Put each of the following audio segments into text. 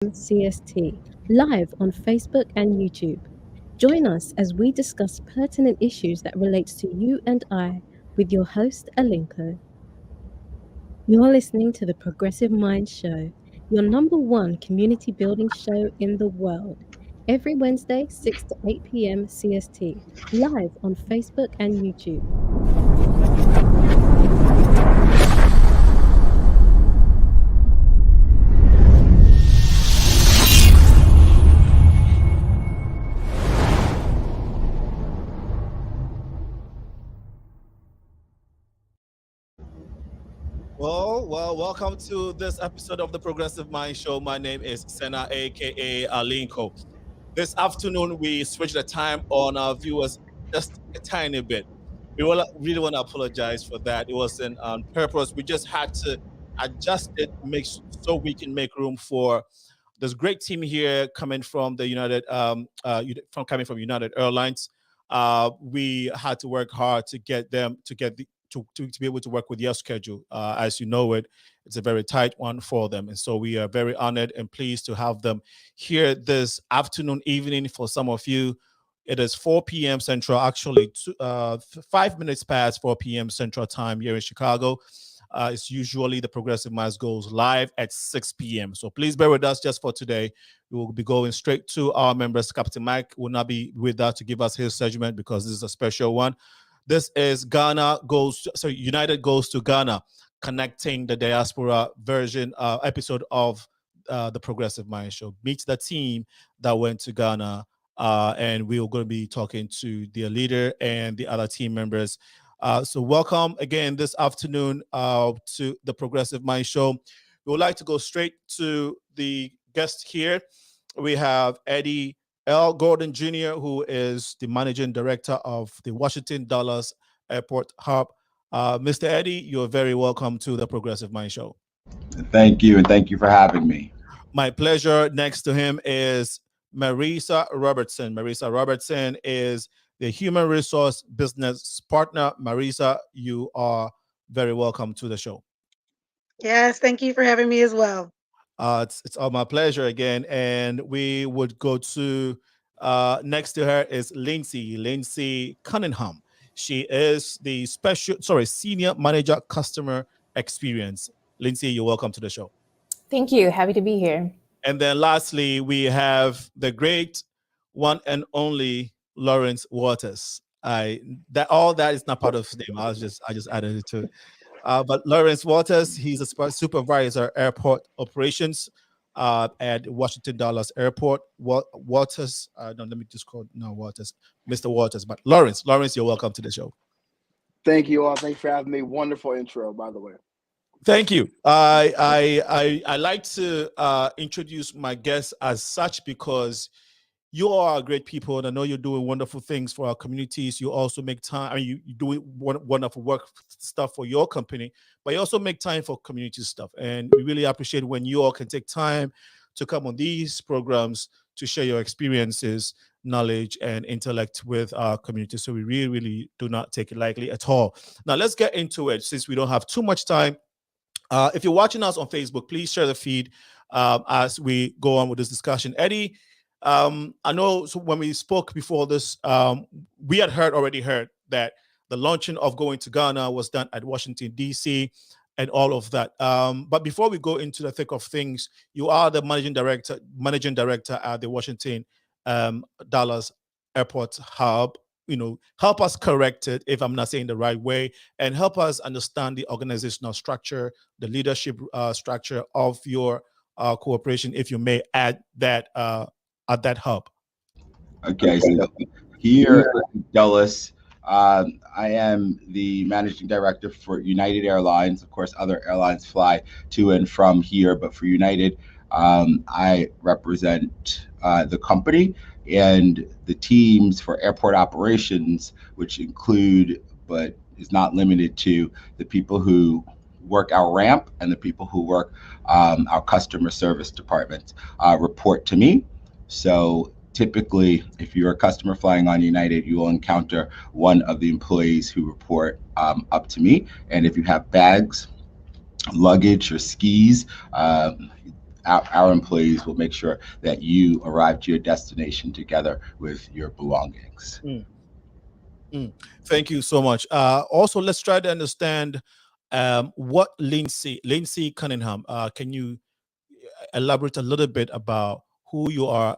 CST, live on Facebook and YouTube. Join us as we discuss pertinent issues that relates to you and I with your host, Alinko. You're listening to the Progressive Mind Show, your number one community building show in the world. Every Wednesday, 6 to 8 p.m. CST, live on Facebook and YouTube. Well, welcome to this episode of the Progressive Mind Show. My name is Sena, aka Alinko. This afternoon, we switched the time on our viewers just a tiny bit. Really want to apologize for that. It wasn't on purpose. We just had to adjust it, so we can make room for this great team here coming from the coming from United Airlines. We had to work hard to get them to be able to work with your schedule. As you know it's a very tight one for them. And so we are very honored and pleased to have them here this afternoon, evening for some of you. It is 4 p.m. Central, actually 5 minutes past 4 p.m. Central time here in Chicago. It's usually the Progressive Minds goes live at 6 p.m. So please bear with us just for today. We will be going straight to our members. Captain Mike will not be with us to give us his segment because this is a special one. This is United Goes to Ghana, connecting the diaspora version episode of the Progressive Mind Show. Meet the team that went to Ghana, and we are going to be talking to their leader and the other team members. So welcome again this afternoon to the Progressive Mind Show. We would like to go straight to the guest here. We have Eddie L. Gordon Jr., who is the managing director of the Washington Dulles Airport Hub. Mr. Eddie, you're very welcome to the Progressive Mind Show. Thank you, and thank you for having me. My pleasure. Next to him is Marissa Robertson. Marissa Robertson is the Human Resource Business Partner. Marissa, you are very welcome to the show. Yes, thank you for having me as well. It's all my pleasure again. And we would go to next to her is Lindsay Cunningham. She is the Senior Manager Customer Experience. Lindsay, you're welcome to the show. Thank you. Happy to be here. And then lastly, we have the great one and only Lawrence Waters. That is not part of his name. I just added it to it. But Lawrence Waters, he's a supervisor airport operations at Washington Dulles Airport. Waters, let me just call Waters, Mr. Waters. But Lawrence, you're welcome to the show. Thank you all. Thanks for having me. Wonderful intro, by the way. Thank you. I like to introduce my guests as such because you are great people, and I know you're doing wonderful things for our communities. You also make time. I mean, you do wonderful work stuff for your company, but you also make time for community stuff. And we really appreciate when you all can take time to come on these programs to share your experiences, knowledge, and intellect with our community. So we really, really do not take it lightly at all. Now, let's get into it since we don't have too much time. If you're watching us on Facebook, please share the feed as we go on with this discussion. Eddie, I know when we spoke before this, we had already heard that the launching of going to Ghana was done at Washington, D.C. and all of that. But before we go into the thick of things, you are the managing director at the Washington Dulles Airport Hub. Help us correct it if I'm not saying the right way, and help us understand the organizational structure, the leadership structure of your cooperation, if you may add that at that hub. Okay, so here at Dulles, I am the managing director for United Airlines. Of course, other airlines fly to and from here, but for United, I represent the company and the teams for airport operations, which include, but is not limited to, the people who work our ramp and the people who work our customer service department report to me. So typically, if you're a customer flying on United, you will encounter one of the employees who report up to me. And if you have bags, luggage, or skis, our employees will make sure that you arrive to your destination together with your belongings. Thank you so much. Also, let's try to understand what Lindsay Cunningham. Can you elaborate a little bit about who you are?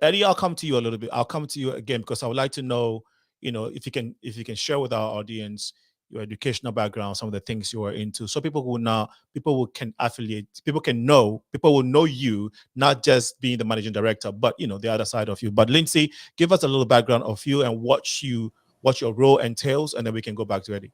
Eddie, I'll come to you a little bit. I'll come to you again because I would like to know, if you can share with our audience your educational background, some of the things you are into, so people will know you, not just being the managing director, but the other side of you. But Lindsay, give us a little background of you and what your role entails, and then we can go back to Eddie.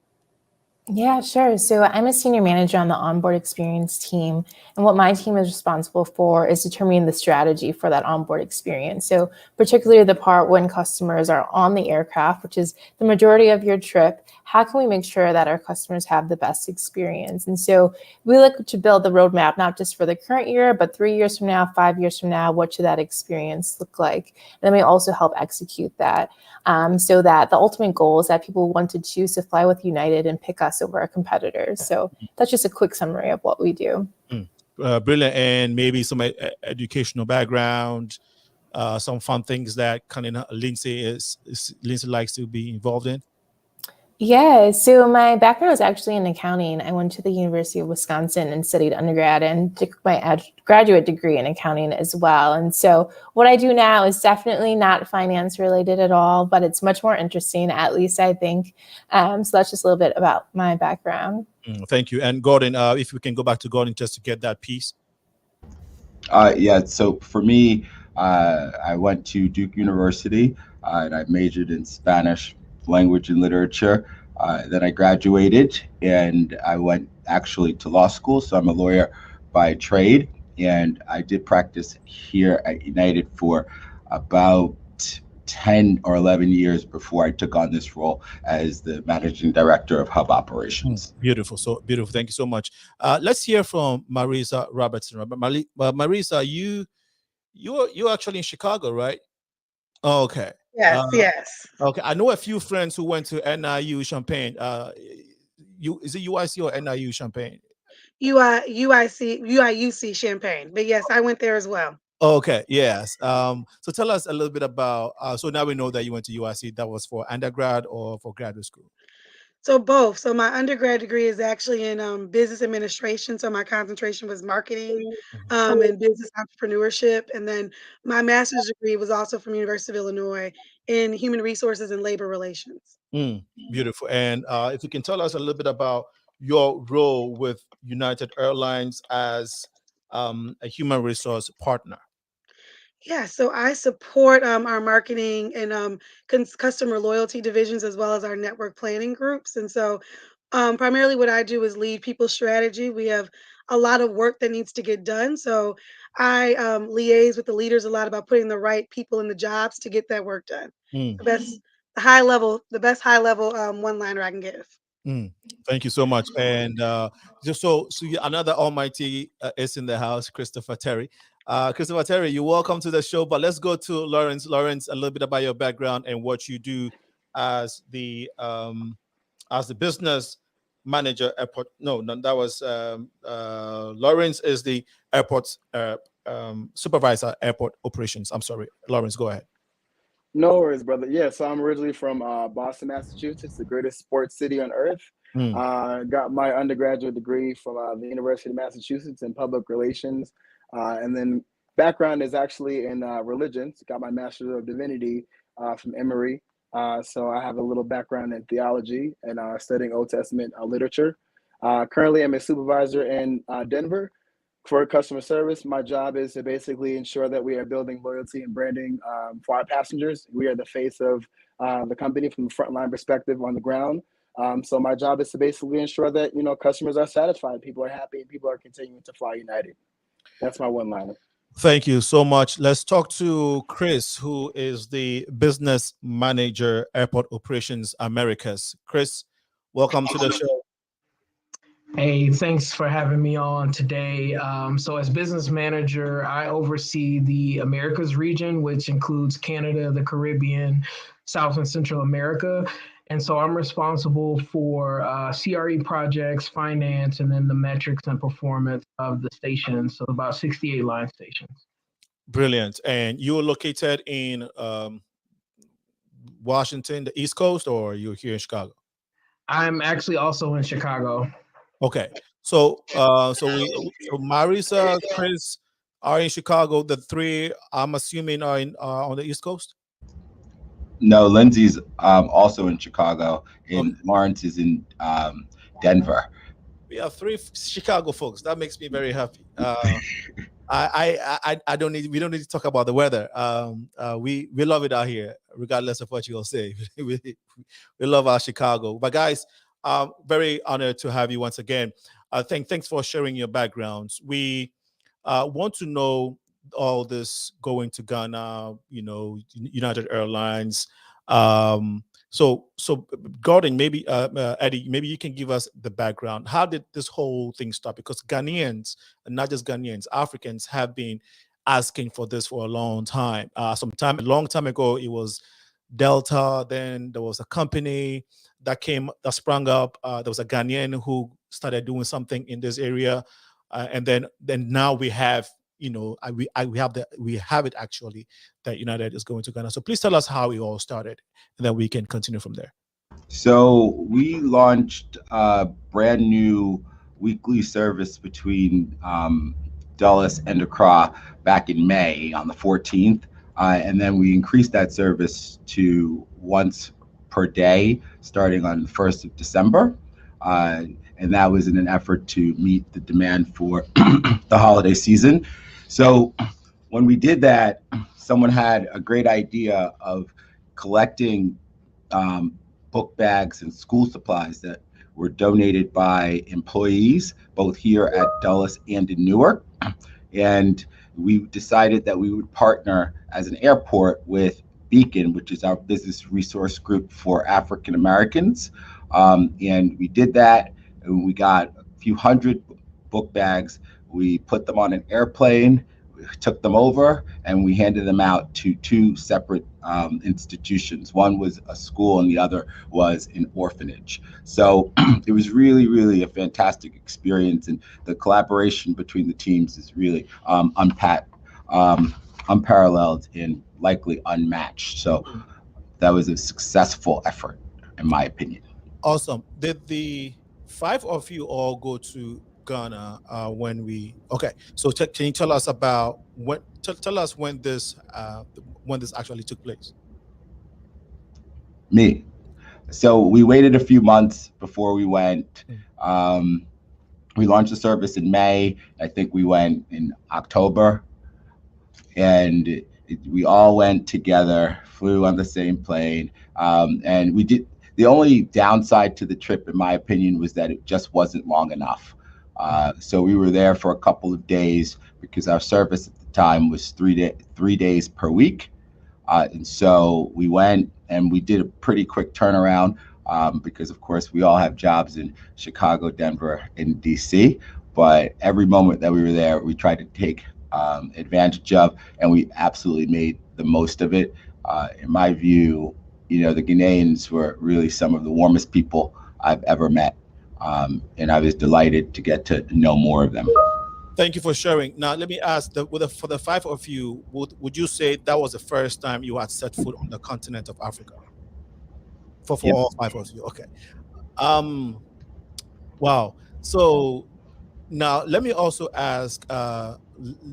Yeah, sure. So I'm a senior manager on the onboard experience team. And what my team is responsible for is determining the strategy for that onboard experience. So particularly the part when customers are on the aircraft, which is the majority of your trip, how can we make sure that our customers have the best experience? And so we look to build the roadmap, not just for the current year, but 3 years from now, 5 years from now, what should that experience look like? And then we also help execute that. So that the ultimate goal is that people want to choose to fly with United and pick us over our competitors. So that's just a quick summary of what we do. Brilliant. And maybe some educational background, some fun things that Lindsay likes to be involved in. Yeah, so my background is actually in accounting. I went to the University of Wisconsin and studied undergrad and took my graduate degree in accounting as well. And so what I do now is definitely not finance related at all, but it's much more interesting, at least I think. So that's just a little bit about my background. Thank you. And Gordon, if we can go back to Gordon just to get that piece. Yeah, so for me, I went to Duke University and I majored in Spanish language and literature. Then I graduated and I went actually to law school. So I'm a lawyer by trade, and I did practice here at United for about 10 or 11 years before I took on this role as the managing director of hub operations. Beautiful. So beautiful. Thank you so much. Let's hear from Marissa Robertson. Marissa, you're actually in Chicago, right? Oh, okay. Yes. Okay. I know a few friends who went to NIU Champaign. Is it UIC or NIU Champaign? UIUC Champaign. But yes, I went there as well. Okay. Yes. So tell us a little bit about. So now we know that you went to UIC. That was for undergrad or for graduate school? So both. So my undergrad degree is actually in business administration. So my concentration was marketing and business entrepreneurship. And then my master's degree was also from University of Illinois in human resources and labor relations. Beautiful. And if you can tell us a little bit about your role with United Airlines as a human resource partner. Yeah, so I support our marketing and customer loyalty divisions as well as our network planning groups. And so primarily what I do is lead people's strategy. We have a lot of work that needs to get done. So I liaise with the leaders a lot about putting the right people in the jobs to get that work done. The best high level one-liner I can give. Thank you so much. And just so another almighty is in the house, Christopher Terry. Christopher Terry, you're welcome to the show, but let's go to Lawrence. Lawrence, a little bit about your background and what you do as the business manager airport. No, that was Lawrence is the airport supervisor airport operations. I'm sorry, Lawrence, go ahead. No worries, brother. Yeah, so I'm originally from Boston, Massachusetts, the greatest sports city on earth. Got my undergraduate degree from the University of Massachusetts in public relations. And then background is actually in religions. Got my Master's of Divinity from Emory. So I have a little background in theology and studying Old Testament literature. Currently, I'm a supervisor in Denver for customer service. My job is to basically ensure that we are building loyalty and branding for our passengers. We are the face of the company from the frontline perspective on the ground. So my job is to basically ensure that, customers are satisfied, people are happy, and people are continuing to fly United. That's my one-liner. Thank you so much. Let's talk to Chris, who is the business manager, Airport Operations Americas. Chris, welcome to the show. Hey, thanks for having me on today. So as business manager, I oversee the Americas region, which includes Canada, the Caribbean, South and Central America. And so I'm responsible for CRE projects, finance, and then the metrics and performance of the stations. So about 68 line stations. Brilliant. And you're located in Washington, the East Coast, or you're here in Chicago? I'm actually also in Chicago. Okay. So Marissa, Chris are in Chicago. The three, I'm assuming, are on the East Coast? No, Lindsay's also in Chicago, and okay. Lawrence is in Denver. We have three Chicago folks. That makes me very happy. I don't need. We don't need to talk about the weather. We love it out here, regardless of what you'll say. we love our Chicago. But guys, very honored to have you once again. Thanks for sharing your backgrounds. We want to know all this going to Ghana. You know, United Airlines. So Gordon, maybe Eddie, maybe you can give us the background. How did this whole thing start? Because Ghanaians, and not just Ghanaians, Africans have been asking for this for a long time. A long time ago, it was Delta. Then there was a company that sprung up. There was a Ghanaian who started doing something in this area, and then now we have. You know, we have it actually that United is going to Ghana. So please tell us how it all started, and then we can continue from there. So we launched a brand new weekly service between Dulles and Accra back in May on the 14th, and then we increased that service to once per day starting on the 1st of December. And that was in an effort to meet the demand for the holiday season. So when we did that, someone had a great idea of collecting book bags and school supplies that were donated by employees, both here at Dulles and in Newark. And we decided that we would partner as an airport with Beacon, which is our business resource group for African Americans. And we did that, and we got a few hundred book bags. We put them on an airplane, we took them over, and we handed them out to two separate institutions. One was a school and the other was an orphanage. So it was really, really a fantastic experience, and the collaboration between the teams is really unparalleled and likely unmatched. So that was a successful effort, in my opinion. Awesome. Did the five of you all go to Ghana when we? Okay, so can you tell us about when? Tell us when this actually took place. Me. So we waited a few months before we went. We launched the service in May. I think we went in October, and we all went together, flew on the same plane, and we did. The only downside to the trip, in my opinion, was that it just wasn't long enough. So we were there for a couple of days because our service at the time was 3 days per week. And so we went and we did a pretty quick turnaround because, of course, we all have jobs in Chicago, Denver, and DC. But every moment that we were there, we tried to take advantage of, and we absolutely made the most of it. In my view, you know, the Ghanaians were really some of the warmest people I've ever met. And I was delighted to get to know more of them. Thank you for sharing. Now, let me ask, for the five of you, would you say that was the first time you had set foot on the continent of Africa? For yep. All five of you, okay. Wow. So now let me also ask,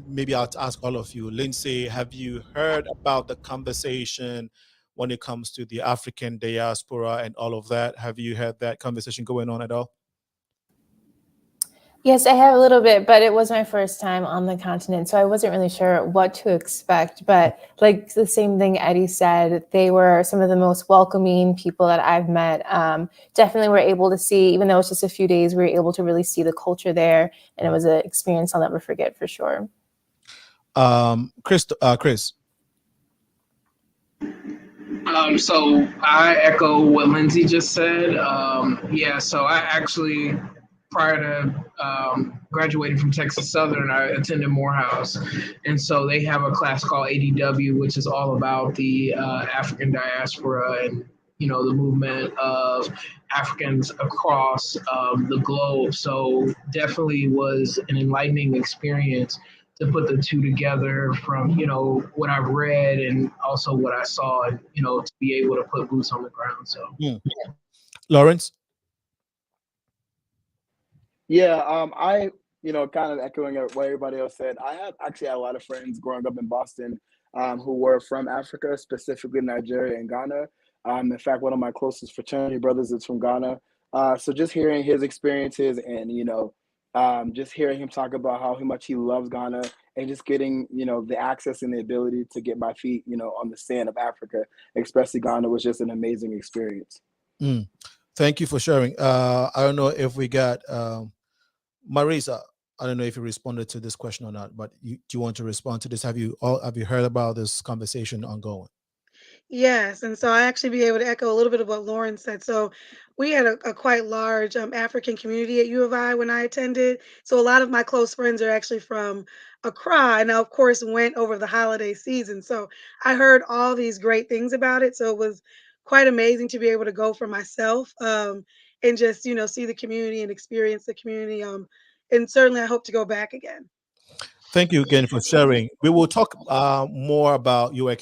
maybe I'll ask all of you. Lindsay, have you heard about the conversation when it comes to the African diaspora and all of that? Have you had that conversation going on at all? Yes, I have a little bit, but it was my first time on the continent, so I wasn't really sure what to expect. But like the same thing Eddie said, they were some of the most welcoming people that I've met. Definitely were able to see, even though it's just a few days, we were able to really see the culture there, and it was an experience I'll never forget for sure. Chris. So I echo what Lindsay just said. Yeah, so I actually, prior to graduating from Texas Southern, I attended Morehouse. And so they have a class called ADW, which is all about the African diaspora and the movement of Africans across the globe. So definitely was an enlightening experience to put the two together from, what I've read and also what I saw, and, to be able to put boots on the ground. So, Lawrence? Yeah, I, kind of echoing what everybody else said. I have actually had a lot of friends growing up in Boston who were from Africa, specifically Nigeria and Ghana. In fact, one of my closest fraternity brothers is from Ghana. So just hearing his experiences and, just hearing him talk about how much he loves Ghana and just getting, the access and the ability to get my feet, on the sand of Africa, especially Ghana, was just an amazing experience. Thank you for sharing. I don't know if we got Marissa. I don't know if you responded to this question or not, but do you want to respond to this? Have you heard about this conversation ongoing? Yes, and so I actually be able to echo a little bit of what Lauren said. So we had a quite large African community at U of I when I attended. So a lot of my close friends are actually from Accra, and I of course went over the holiday season. So I heard all these great things about it. So it was quite amazing to be able to go for myself and just see the community and experience the community. And certainly I hope to go back again. Thank you again for sharing. We will talk more about your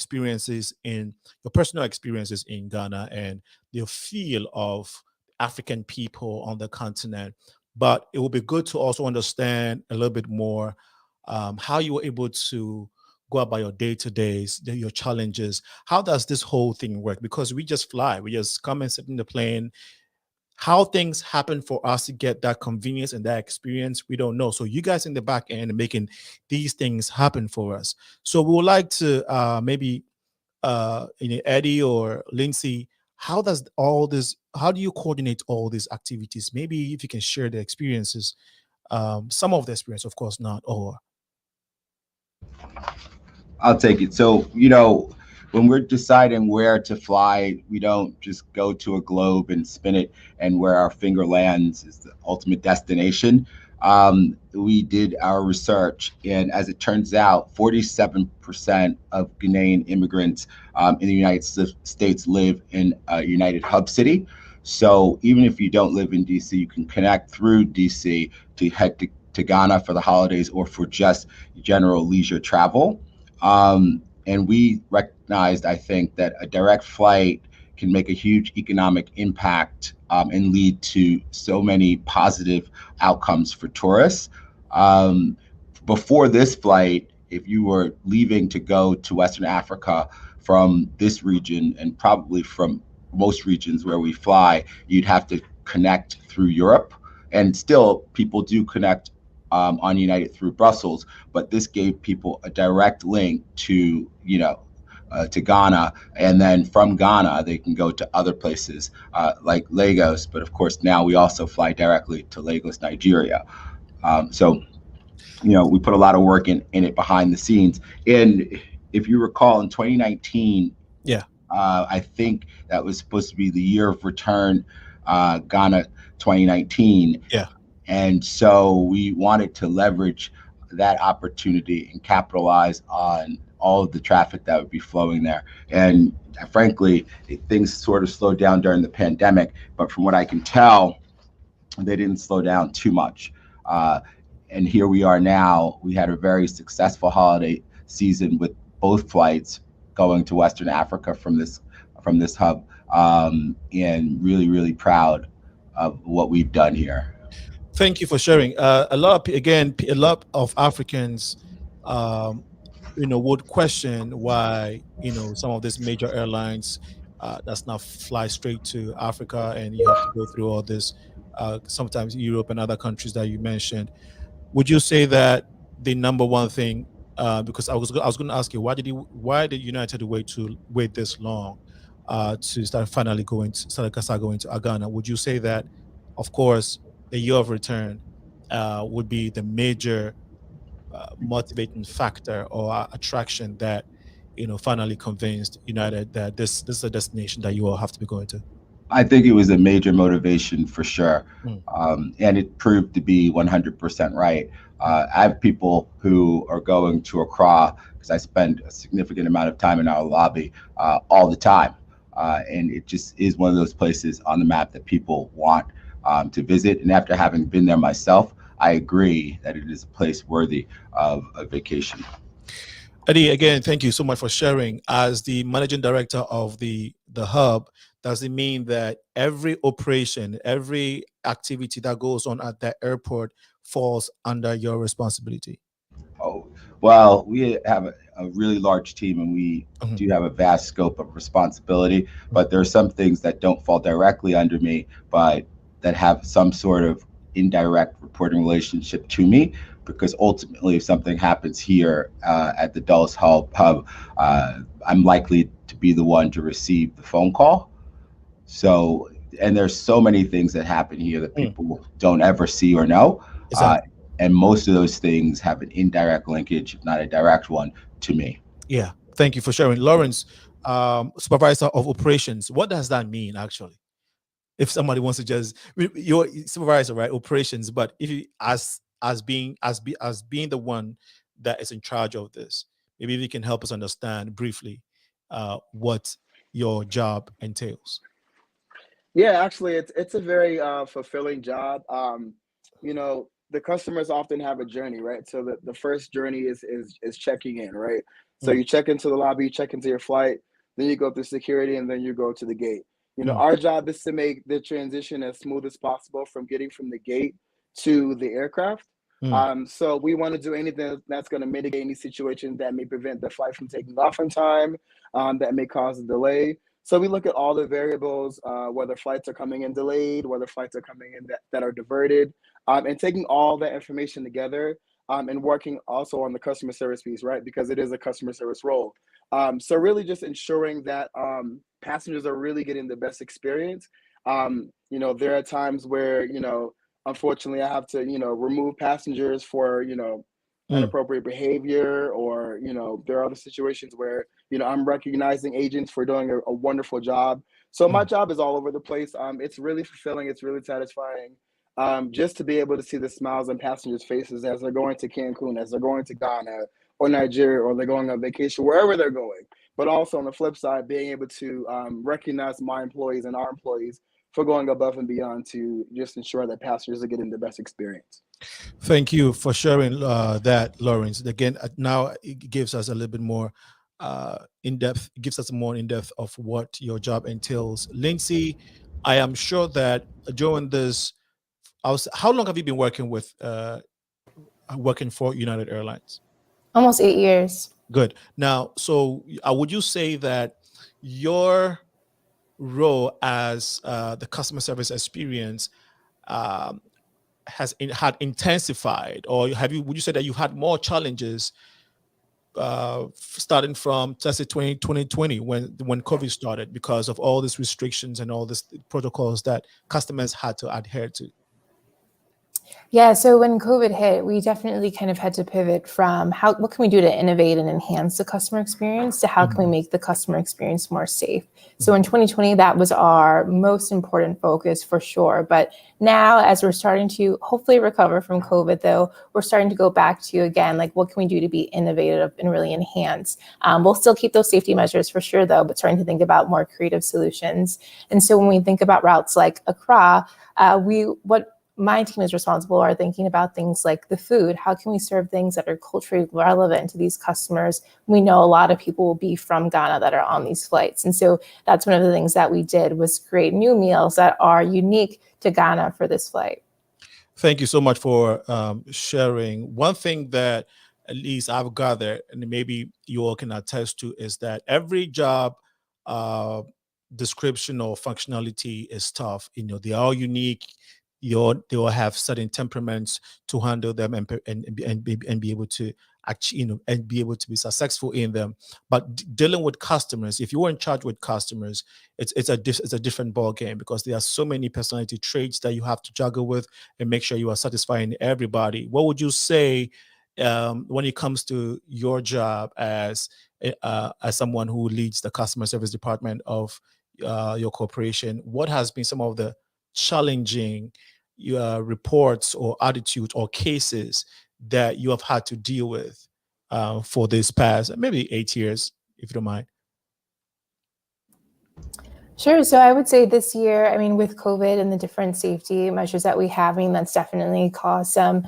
personal experiences in Ghana and the feel of African people on the continent. But it will be good to also understand a little bit more how you were able to go about your day-to-days, your challenges. How does this whole thing work? Because we just fly, we just come and sit in the plane. How things happen for us to get that convenience and that experience, we don't know. So you guys in the back end are making these things happen for us. So we would like to maybe Eddie or Lindsay, how do you coordinate all these activities? Maybe if you can share the experiences, some of the experience, of course, not all. I'll take it. So, when we're deciding where to fly, we don't just go to a globe and spin it and where our finger lands is the ultimate destination. We did our research, and as it turns out, 47% of Ghanaian immigrants in the United States live in a United Hub city. So even if you don't live in DC, you can connect through DC to head to Ghana for the holidays or for just general leisure travel. And we recognized, I think, that a direct flight can make a huge economic impact and lead to so many positive outcomes for tourists. Before this flight, if you were leaving to go to Western Africa from this region, and probably from most regions where we fly, you'd have to connect through Europe. And still, people do connect on United through Brussels, but this gave people a direct link to Ghana, and then from Ghana they can go to other places like Lagos. But of course, now we also fly directly to Lagos, Nigeria. So we put a lot of work in it behind the scenes. And if you recall, in 2019, I think that was supposed to be the year of return, Ghana 2019. And so we wanted to leverage that opportunity and capitalize on all of the traffic that would be flowing there. And frankly, things sort of slowed down during the pandemic, but from what I can tell, they didn't slow down too much. And here we are now. We had a very successful holiday season with both flights going to Western Africa from this hub, and really, really proud of what we've done here. Thank you for sharing. A lot of Africans, would question why, some of these major airlines does not fly straight to Africa, and you have to go through all this, sometimes Europe and other countries that you mentioned. Would you say that the number one thing, because I was going to ask you, why did United wait this long to start going to Ghana? Would you say that, of course, the year of return would be the major motivating factor or attraction that finally convinced United that this is a destination that you all have to be going to? I think it was a major motivation for sure, and it proved to be 100% right. I have people who are going to Accra because I spend a significant amount of time in our lobby all the time. and it just is one of those places on the map that people want to visit. And after having been there myself, I agree that it is a place worthy of a vacation. Eddie, again, thank you so much for sharing. As the managing director of the hub, does it mean that every operation, every activity that goes on at that airport falls under your responsibility? Oh, well, we have a really large team, and we do have a vast scope of responsibility, but there are some things that don't fall directly under me, but that have some sort of indirect reporting relationship to me, because ultimately if something happens here at the Dulles hub, I'm likely to be the one to receive the phone call. So, and there's so many things that happen here that people don't ever see or know. Exactly. And most of those things have an indirect linkage, if not a direct one, to me. Yeah, thank you for sharing. Lawrence, supervisor of operations, what does that mean actually? If somebody wants to just, you're supervisor, right? Operations, but if you as being the one that is in charge of this, maybe you can help us understand briefly what your job entails. Yeah, actually, it's a very fulfilling job. You know, the customers often have a journey, right? So the first journey is checking in, right? So you check into the lobby, you check into your flight, then you go through security, and then you go to the gate. You know, our job is to make the transition as smooth as possible from getting from the gate to the aircraft. So we want to do anything that's going to mitigate any situation that may prevent the flight from taking off in time, that may cause a delay. So we look at all the variables, whether flights are coming in delayed, whether flights are coming in that are diverted, and taking all that information together, and working also on the customer service piece, right? Because it is a customer service role. So really just ensuring that passengers are really getting the best experience. You know, there are times where, you know, unfortunately I have to, you know, remove passengers for, you know, inappropriate behavior, or, you know, there are other situations where, you know, I'm recognizing agents for doing a wonderful job. So my job is all over the place. It's really fulfilling. It's really satisfying. Just to be able to see the smiles on passengers' faces as they're going to Cancun, as they're going to Ghana or Nigeria, or they're going on vacation, wherever they're going. But also on the flip side, being able to recognize my employees and our employees for going above and beyond to just ensure that passengers are getting the best experience. Thank you for sharing that, Lawrence. Again, now it gives us a little bit more in-depth, gives us more in-depth of what your job entails. Lindsay, I am sure that during this, how long have you been working with working for United Airlines? Almost 8 years. Good. Now, so would you say that your role as the customer service experience had intensified, or would you say that you had more challenges starting from, let's say, 2020 when COVID started, because of all these restrictions and all these protocols that customers had to adhere to? Yeah, so when COVID hit, we definitely kind of had to pivot from what can we do to innovate and enhance the customer experience to how can we make the customer experience more safe. So in 2020, that was our most important focus for sure. But now, as we're starting to hopefully recover from COVID, though, we're starting to go back to, again, like, what can we do to be innovative and really enhance? We'll still keep those safety measures for sure, though, but starting to think about more creative solutions. And so when we think about routes like Accra, what my team is responsible are thinking about things like the food. How can we serve things that are culturally relevant to these customers? We know a lot of people will be from Ghana that are on these flights. And so that's one of the things that we did, was create new meals that are unique to Ghana for this flight. Thank you so much for sharing. One thing that at least I've gathered, and maybe you all can attest to, is that every job description or functionality is tough. You know, they're all unique. They will have certain temperaments to handle them and be able to actually, you know, and be able to be successful in them. But dealing with customers, if you were in charge with customers, it's a different ball game, because there are so many personality traits that you have to juggle with and make sure you are satisfying everybody. What would you say when it comes to your job as someone who leads the customer service department of your corporation? What has been some of the challenging reports or attitudes or cases that you have had to deal with for this past maybe 8 years, if you don't mind? Sure. So I would say this year, I mean, with COVID and the different safety measures that we having, that's definitely caused some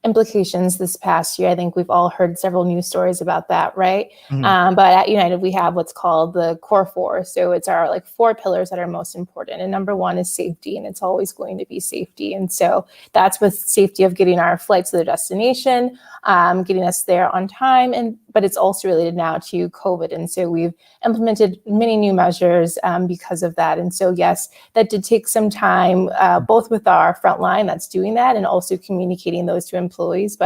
implications this past year. I think we've all heard several news stories about that, right? But at United, we have what's called the core four. So it's our like 4 pillars that are most important. And number 1 is safety, and it's always going to be safety. And so that's with safety of getting our flights to the destination, getting us there on time. But it's also related now to COVID. And so we've implemented many new measures because of that. And so, yes, that did take some time, both with our frontline that's doing that and also communicating those to employees,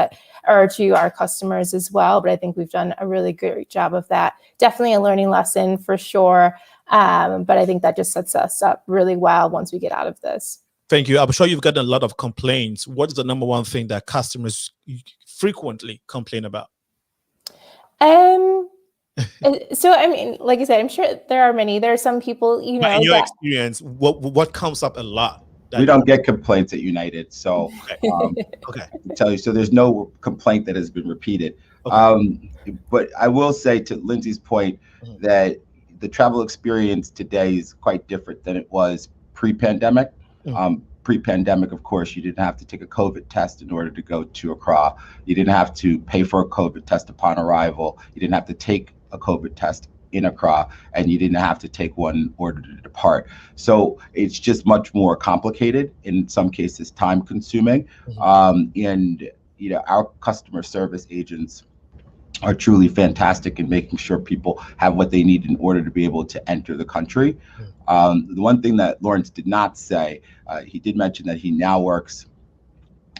or to our customers as well. But I think we've done a really great job of that. Definitely a learning lesson for sure. But I think that just sets us up really well once we get out of this. Thank you. I'm sure you've gotten a lot of complaints. What is the number one thing that customers frequently complain about? So, I mean, like I said, I'm sure there are many. There are some people, you know. But in your experience, what comes up a lot? We don't get complaints at United, so okay. I can tell you. So there's no complaint that has been repeated. Okay. But I will say, to Lindsay's point, that the travel experience today is quite different than it was pre-pandemic. Pre-pandemic, of course, you didn't have to take a COVID test in order to go to Accra. You didn't have to pay for a COVID test upon arrival. You didn't have to take a COVID test in Accra, and you didn't have to take one in order to depart. So it's just much more complicated, in some cases time consuming. And you know, our customer service agents are truly fantastic in making sure people have what they need in order to be able to enter the country. The one thing that Lawrence did not say, he did mention that he now works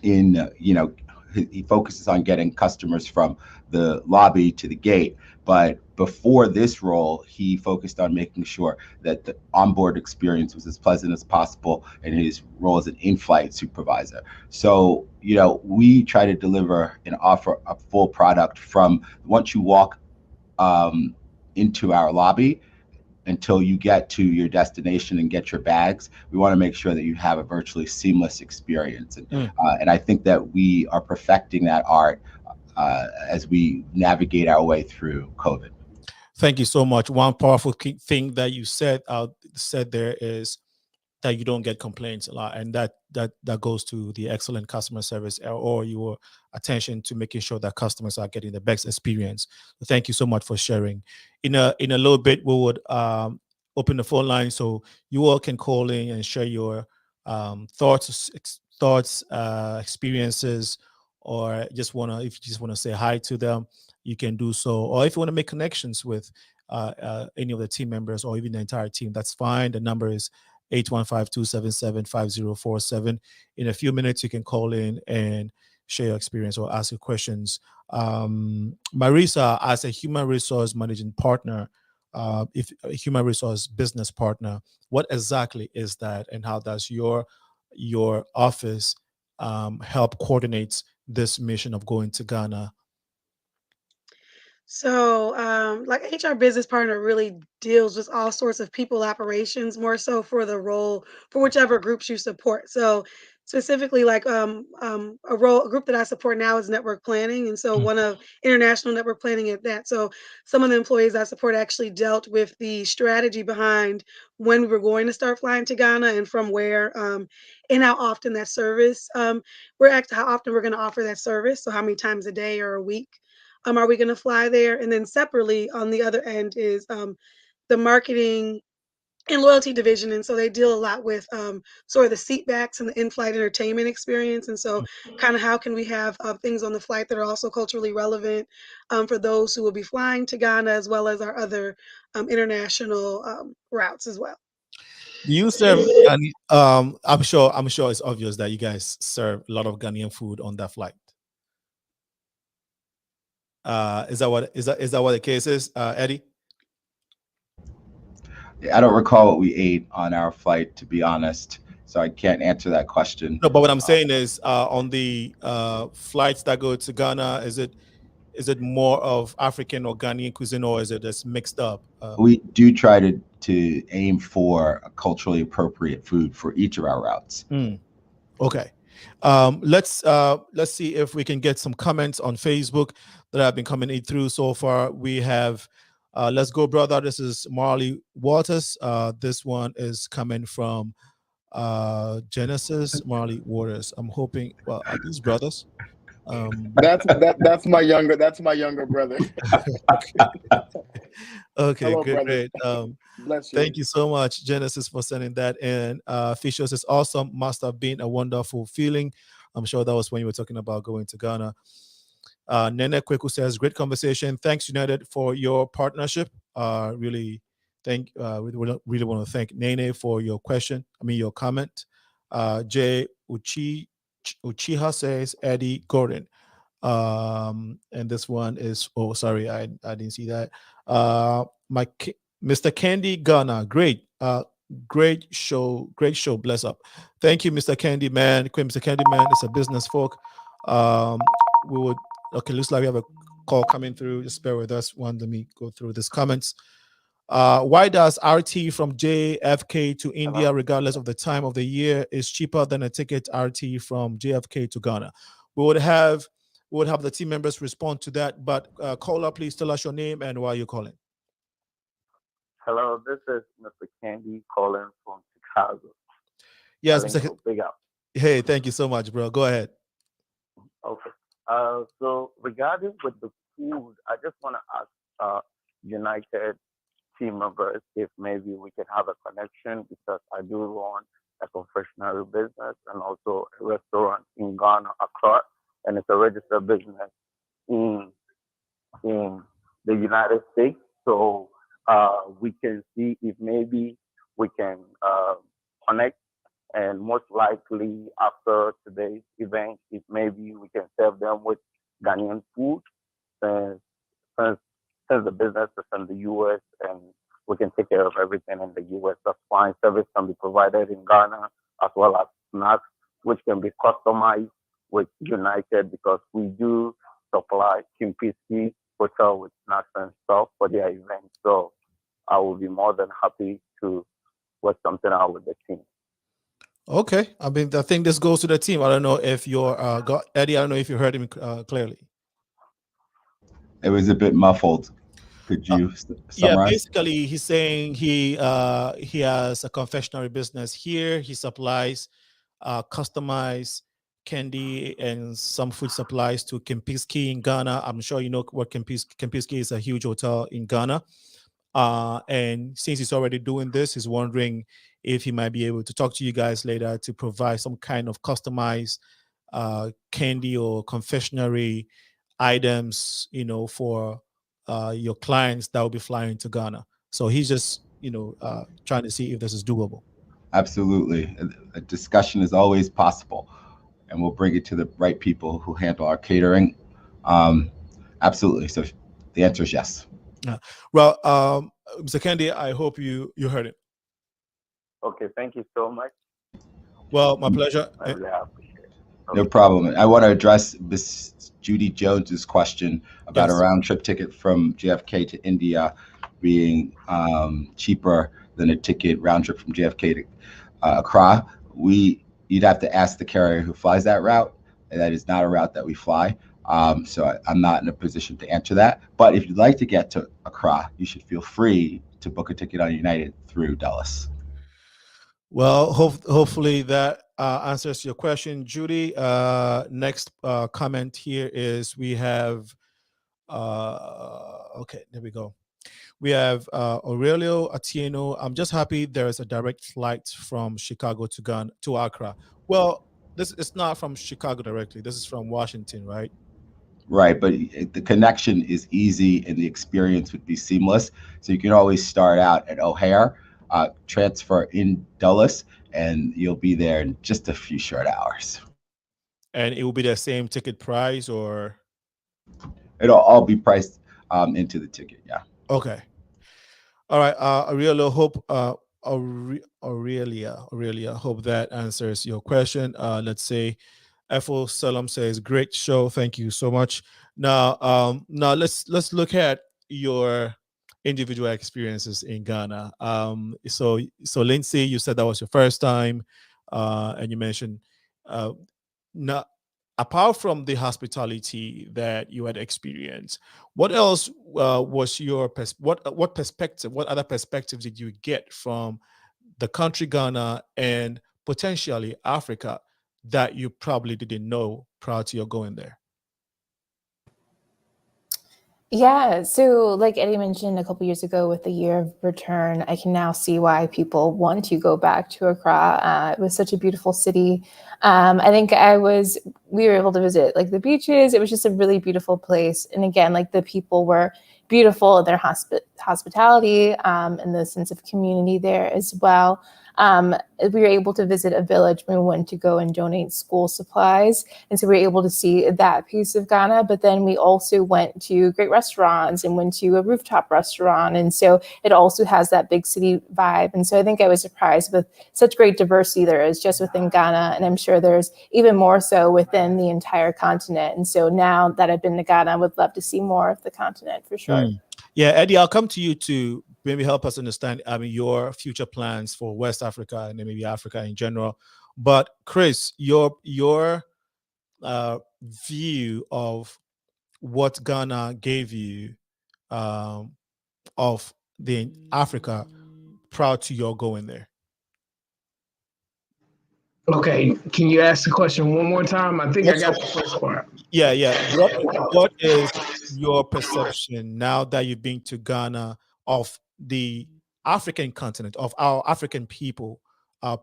in, he focuses on getting customers from the lobby to the gate. But before this role, he focused on making sure that the onboard experience was as pleasant as possible in his role as an in-flight supervisor. So, we try to deliver and offer a full product from once you walk into our lobby until you get to your destination and get your bags. We want to make sure that you have a virtually seamless experience. And I think that we are perfecting that art as we navigate our way through COVID. Thank you so much. One powerful thing that you said there is that you don't get complaints a lot, and that goes to the excellent customer service or your attention to making sure that customers are getting the best experience. So thank you so much for sharing. In a little bit, we would open the phone line so you all can call in and share your thoughts, experiences, or if you just want to say hi to them, you can do so. Or if you want to make connections with any of the team members or even the entire team, that's fine. The number is 815-277-5047. In a few minutes, you can call in and share your experience or ask your questions. Marissa, as a human resource managing partner, if a human resource business partner, what exactly is that, and how does your office help coordinate this mission of going to Ghana? So, like HR business partner really deals with all sorts of people operations, more so for the role for whichever groups you support. So, specifically, like a group that I support now is network planning, and so one of international network planning at that. So, some of the employees I support actually dealt with the strategy behind when we were going to start flying to Ghana and from where, and how often that service how often we're going to offer that service. So, how many times a day or a week. Are we going to fly there? And then separately on the other end is the marketing and loyalty division. And so they deal a lot with sort of the seat backs and the in-flight entertainment experience. And so kind of how can we have things on the flight that are also culturally relevant for those who will be flying to Ghana, as well as our other international routes as well. You serve, I'm sure it's obvious that you guys serve a lot of Ghanaian food on that flight. Is that what the case is, Eddie? I don't recall what we ate on our flight, to be honest, so I can't answer that question. No, but what I'm saying is, on the flights that go to Ghana, is it more of African or Ghanaian cuisine, or is it just mixed up? We do try to aim for a culturally appropriate food for each of our routes. Okay. Let's see if we can get some comments on Facebook that have been coming in through so far. We have Let's go, brother. This is Marley Waters. This one is coming from Genesis Marley Waters. I'm hoping. Well, are these brothers? That's my younger brother. Okay, Hello, good, brother. great. Bless you. Thank you so much, Genesis, for sending that in. Fisher says, awesome. Must have been a wonderful feeling. I'm sure that was when you were talking about going to Ghana. Nene Kweku says, great conversation. Thanks, United, for your partnership. Really really want to thank Nene for your question. Your comment. Jay Uchiha says, Eddie Gordon. And this one is, oh, sorry, I didn't see that. Mr. Candy Ghana, great show, bless up. Thank you, Mr. Candy Man. Mr. Candy Man is a business folk. We would, okay, looks like we have a call coming through. Just bear with us. Let me go through these comments. Why does RT from JFK to India, regardless of the time of the year, is cheaper than a ticket RT from JFK to Ghana? We would have the team members respond to that, but caller, please tell us your name and why you're calling. Hello, this is Mr. Candy calling from Chicago. Yes, Mr. Big up. Hey, thank you so much, bro. Go ahead. Okay. So regarding with the food, I just want to ask United team members if maybe we can have a connection, because I do run a confectionery business and also a restaurant in Ghana, Accra, and it's a registered business in the United States. So we can see if maybe we can connect, and most likely after today's event, if maybe we can serve them with Ghanaian food, since the business is in the U.S. and we can take care of everything in the U.S. That's fine. Service can be provided in Ghana, as well as snacks, which can be customized with United, because we do supply Kimpiski hotel with snacks and stuff for their event. So I will be more than happy to work something out with the team. Okay. I think this goes to the team. I don't know if you're Eddie. I don't know if you heard him clearly. It was a bit muffled. Could you summarize? Yeah, basically, he's saying he has a confectionery business here. He supplies customized candy and some food supplies to Kimpiski in Ghana. I'm sure you know what Kimpiski is, a huge hotel in Ghana. And since he's already doing this, he's wondering if he might be able to talk to you guys later to provide some kind of customized candy or confectionery items, for your clients that will be flying to Ghana. So he's just, trying to see if this is doable. Absolutely. A discussion is always possible, and we'll bring it to the right people who handle our catering. Absolutely. So the answer is yes. Well, Mr. Candy, I hope you heard it. Okay, thank you so much. Well, my pleasure. I really appreciate it. Okay. No problem. I want to address Miss Judy Jones's question about a round trip ticket from JFK to India being cheaper than a ticket round trip from JFK to Accra. You'd have to ask the carrier who flies that route. That is not a route that we fly. So I'm not in a position to answer that. But if you'd like to get to Accra, you should feel free to book a ticket on United through Dulles. Well, hopefully that answers your question, Judy. Next comment here is we have, okay, there we go. We have Aurelio Atieno. I'm just happy there is a direct flight from Chicago to Accra. Well, this is not from Chicago directly. This is from Washington, right? Right, but the connection is easy and the experience would be seamless. So you can always start out at O'Hare, transfer in Dulles, and you'll be there in just a few short hours. And it will be the same ticket price, or? It'll all be priced into the ticket, yeah. Okay. All right, Aurelia, hope that answers your question. Let's say Ethel Selam says, great show, thank you so much. Now let's look at your individual experiences in Ghana. So Lindsay, you said that was your first time, and you mentioned apart from the hospitality that you had experienced, what else was your what perspective? What other perspectives did you get from the country Ghana and potentially Africa that you probably didn't know prior to your going there? Yeah, so like Eddie mentioned a couple years ago with the year of return, I can now see why people want to go back to Accra. It was such a beautiful city. I think we were able to visit like the beaches. It was just a really beautiful place. And again, like the people were beautiful in their hospitality and the sense of community there as well. We were able to visit a village when we went to go and donate school supplies. And so we were able to see that piece of Ghana. But then we also went to great restaurants and went to a rooftop restaurant. And so it also has that big city vibe. And so I think I was surprised with such great diversity there is just within Ghana. And I'm sure there's even more so within the entire continent. And so now that I've been to Ghana, I would love to see more of the continent for sure. Yeah, Eddie, I'll come to you to maybe help us understand, I mean, your future plans for West Africa and then maybe Africa in general. But Chris, your view of what Ghana gave you of the Africa prior to your going there. Okay, can you ask the question one more time? I think I got the first part. Yeah. What is your perception now that you've been to Ghana of the African continent, of our African people,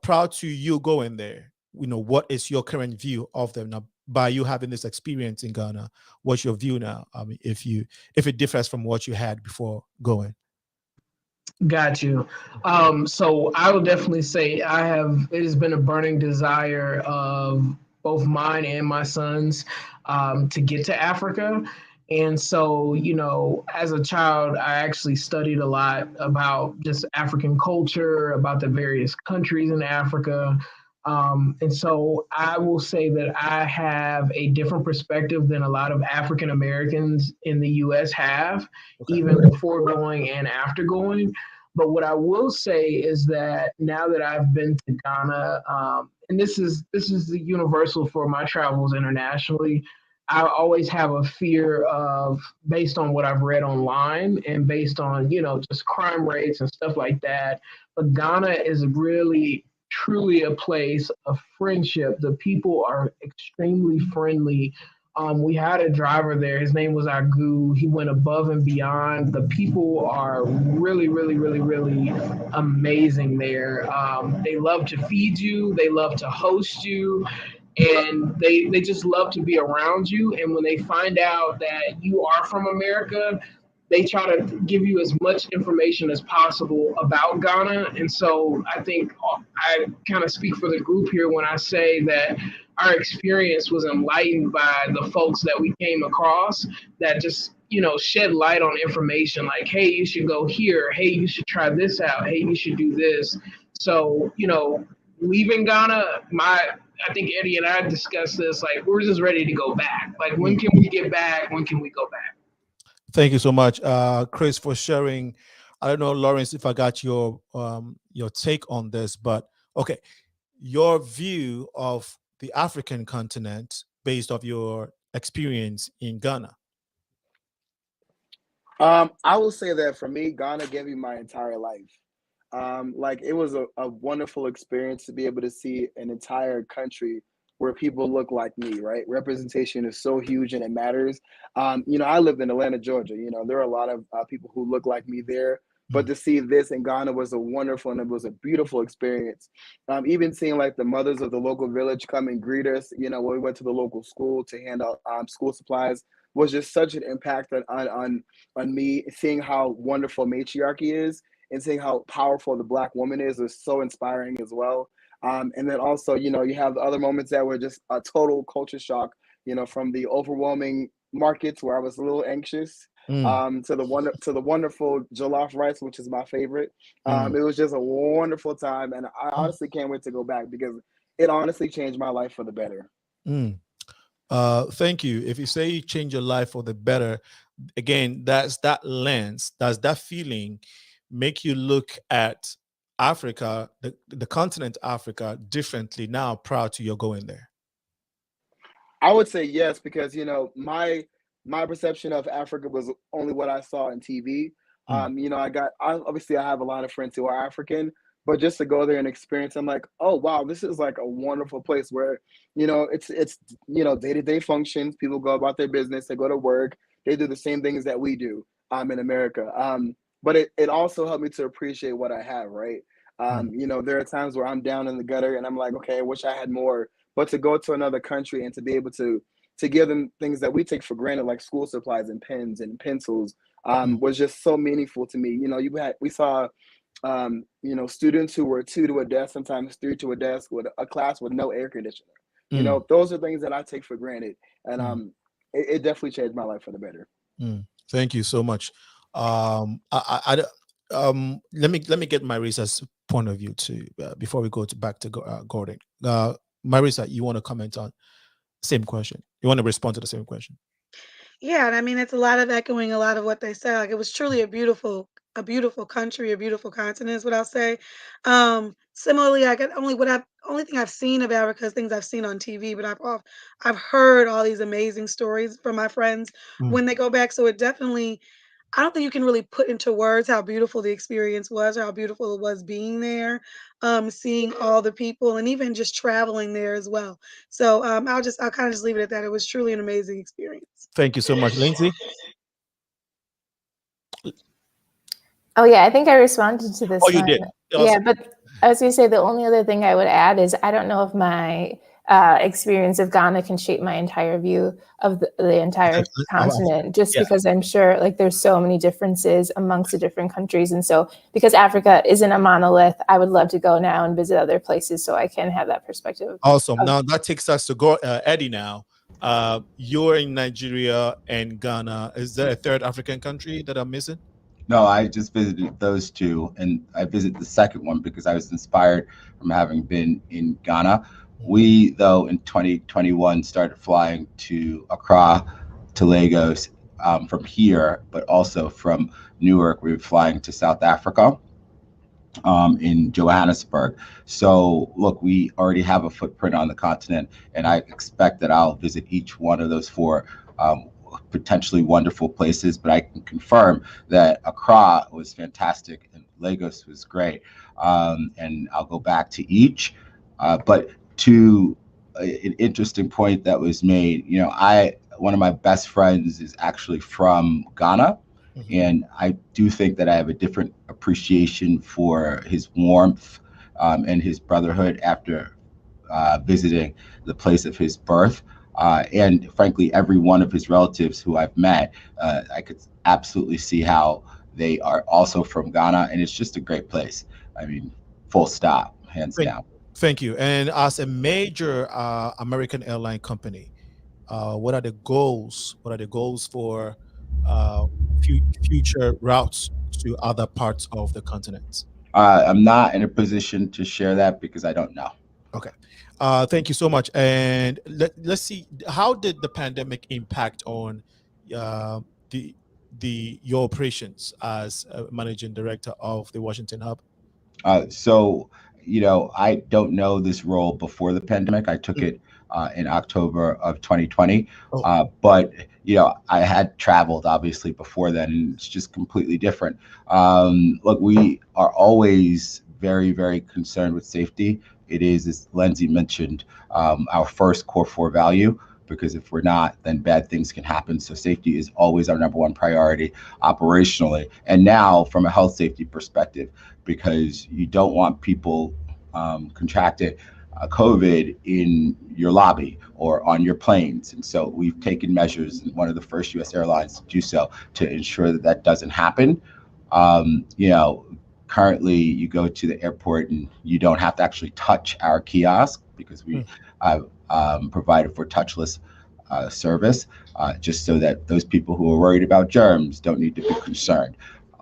prior to you going there? You know, what is your current view of them now? By you having this experience in Ghana, what's your view now? I mean, if it differs from what you had before going. Got you. So I will definitely say it has been a burning desire of both mine and my sons to get to Africa. And so, you know, as a child, I actually studied a lot about just African culture, about the various countries in Africa. And so I will say that I have a different perspective than a lot of African Americans in the US have, even before going and after going. But what I will say is that now that I've been to Ghana, and this is the universal for my travels internationally, I always have a fear of, based on what I've read online and based on, you know, just crime rates and stuff like that. But Ghana is really truly a place of friendship. The people are extremely friendly. We had a driver there. His name was Agu. He went above and beyond. The people are really, really, really, really amazing there. They love to feed you. They love to host you. And they just love to be around you. And when they find out that you are from America, they try to give you as much information as possible about Ghana. And so I think I kind of speak for the group here when I say that our experience was enlightened by the folks that we came across that just, you know, shed light on information like, hey, you should go here. Hey, you should try this out. Hey, you should do this. So, you know, leaving Ghana, I think Eddie and I discussed this, like, we're just ready to go back. Like, when can we get back? When can we go back? Thank you so much, Chris, for sharing. I don't know, Lawrence, if I got your take on this, but okay, your view of the African continent based off your experience in Ghana. I will say that for me, Ghana gave me my entire life. Like it was a wonderful experience to be able to see an entire country where people look like me, right? Representation is so huge and it matters. You know, I lived in Atlanta, Georgia. You know, there are a lot of people who look like me there. But to see this in Ghana was a wonderful and it was a beautiful experience. Even seeing like the mothers of the local village come and greet us, you know, when we went to the local school to hand out school supplies was just such an impact on me. Seeing how wonderful matriarchy is and seeing how powerful the Black woman is so inspiring as well. And then also, you know, you have the other moments that were just a total culture shock, you know, from the overwhelming markets where I was a little anxious to the wonderful jollof rice, which is my favorite. It was just a wonderful time. And I honestly can't wait to go back because it honestly changed my life for the better. Thank you. If you say you change your life for the better, again, that's that lens, that's that feeling make you look at Africa, the continent Africa differently now prior to your going there? I would say yes, because my perception of Africa was only what I saw on TV. Obviously I have a lot of friends who are African, but just to go there and experience, I'm like, oh wow, this is like a wonderful place where it's day-to-day functions. People go about their business, they go to work, they do the same things that we do in America. But it also helped me to appreciate what I have, right? There are times where I'm down in the gutter and I'm like, okay, I wish I had more. But to go to another country and to be able to give them things that we take for granted, like school supplies and pens and pencils, was just so meaningful to me. We saw students who were 2 to a desk, sometimes 3 to a desk, with a class with no air conditioner. Those are things that I take for granted, and it definitely changed my life for the better. Thank you so much. Let me get Marissa's point of view too before we go back to Gordon. Marissa, you want to comment on same question? You want to respond to the same question? Yeah, and I mean it's a lot of echoing a lot of what they said. Like it was truly a beautiful country, a beautiful continent is what I'll say. Similarly, I got only thing I've seen of Africa is things I've seen on TV, but I've heard all these amazing stories from my friends when they go back. So it definitely, I don't think you can really put into words how beautiful the experience was, or how beautiful it was being there, seeing all the people, and even just traveling there as well. So I'll kind of just leave it at that. It was truly an amazing experience. Thank you so much, Lindsay. Oh yeah, I think I responded to this. Oh, you did. Awesome. Yeah, but I was going to say the only other thing I would add is I don't know if my experience of Ghana can shape my entire view of the entire continent, just because I'm sure like there's so many differences amongst the different countries. And so because Africa isn't a monolith, I would love to go now and visit other places so I can have that perspective. Awesome. Now that takes us to go, Eddie now. You're in Nigeria and Ghana. Is there a third African country that I'm missing? No, I just visited those two, and I visited the second one because I was inspired from having been in Ghana. We, though, in 2021 started flying to Accra, to Lagos from here, but also from Newark. We were flying to South Africa in Johannesburg. So look, we already have a footprint on the continent, and I expect that I'll visit each one of those four potentially wonderful places, but I can confirm that Accra was fantastic and Lagos was great, and I'll go back to each. But to an interesting point that was made, one of my best friends is actually from Ghana, and I do think that I have a different appreciation for his warmth and his brotherhood after visiting the place of his birth. And frankly, every one of his relatives who I've met, I could absolutely see how they are also from Ghana, and it's just a great place. I mean, full stop, hands down. Thank you. And as a major American airline company, what are the goals? What are the goals for future routes to other parts of the continent? I'm not in a position to share that because I don't know. Okay. Thank you so much. And let's see, how did the pandemic impact on your operations as a managing director of the Washington hub? So, I don't know this role before the pandemic. I took it in October of 2020. But, I had traveled obviously before then, and it's just completely different. Look, we are always very, very concerned with safety. It is, as Lindsay mentioned, our first core value, because if we're not, then bad things can happen. So safety is always our number one priority operationally. And now from a health safety perspective, because you don't want people contracting COVID in your lobby or on your planes. And so we've taken measures, and one of the first U.S. airlines to do so, to ensure that that doesn't happen. Currently, you go to the airport and you don't have to actually touch our kiosk because we have provided for touchless service, just so that those people who are worried about germs don't need to be concerned.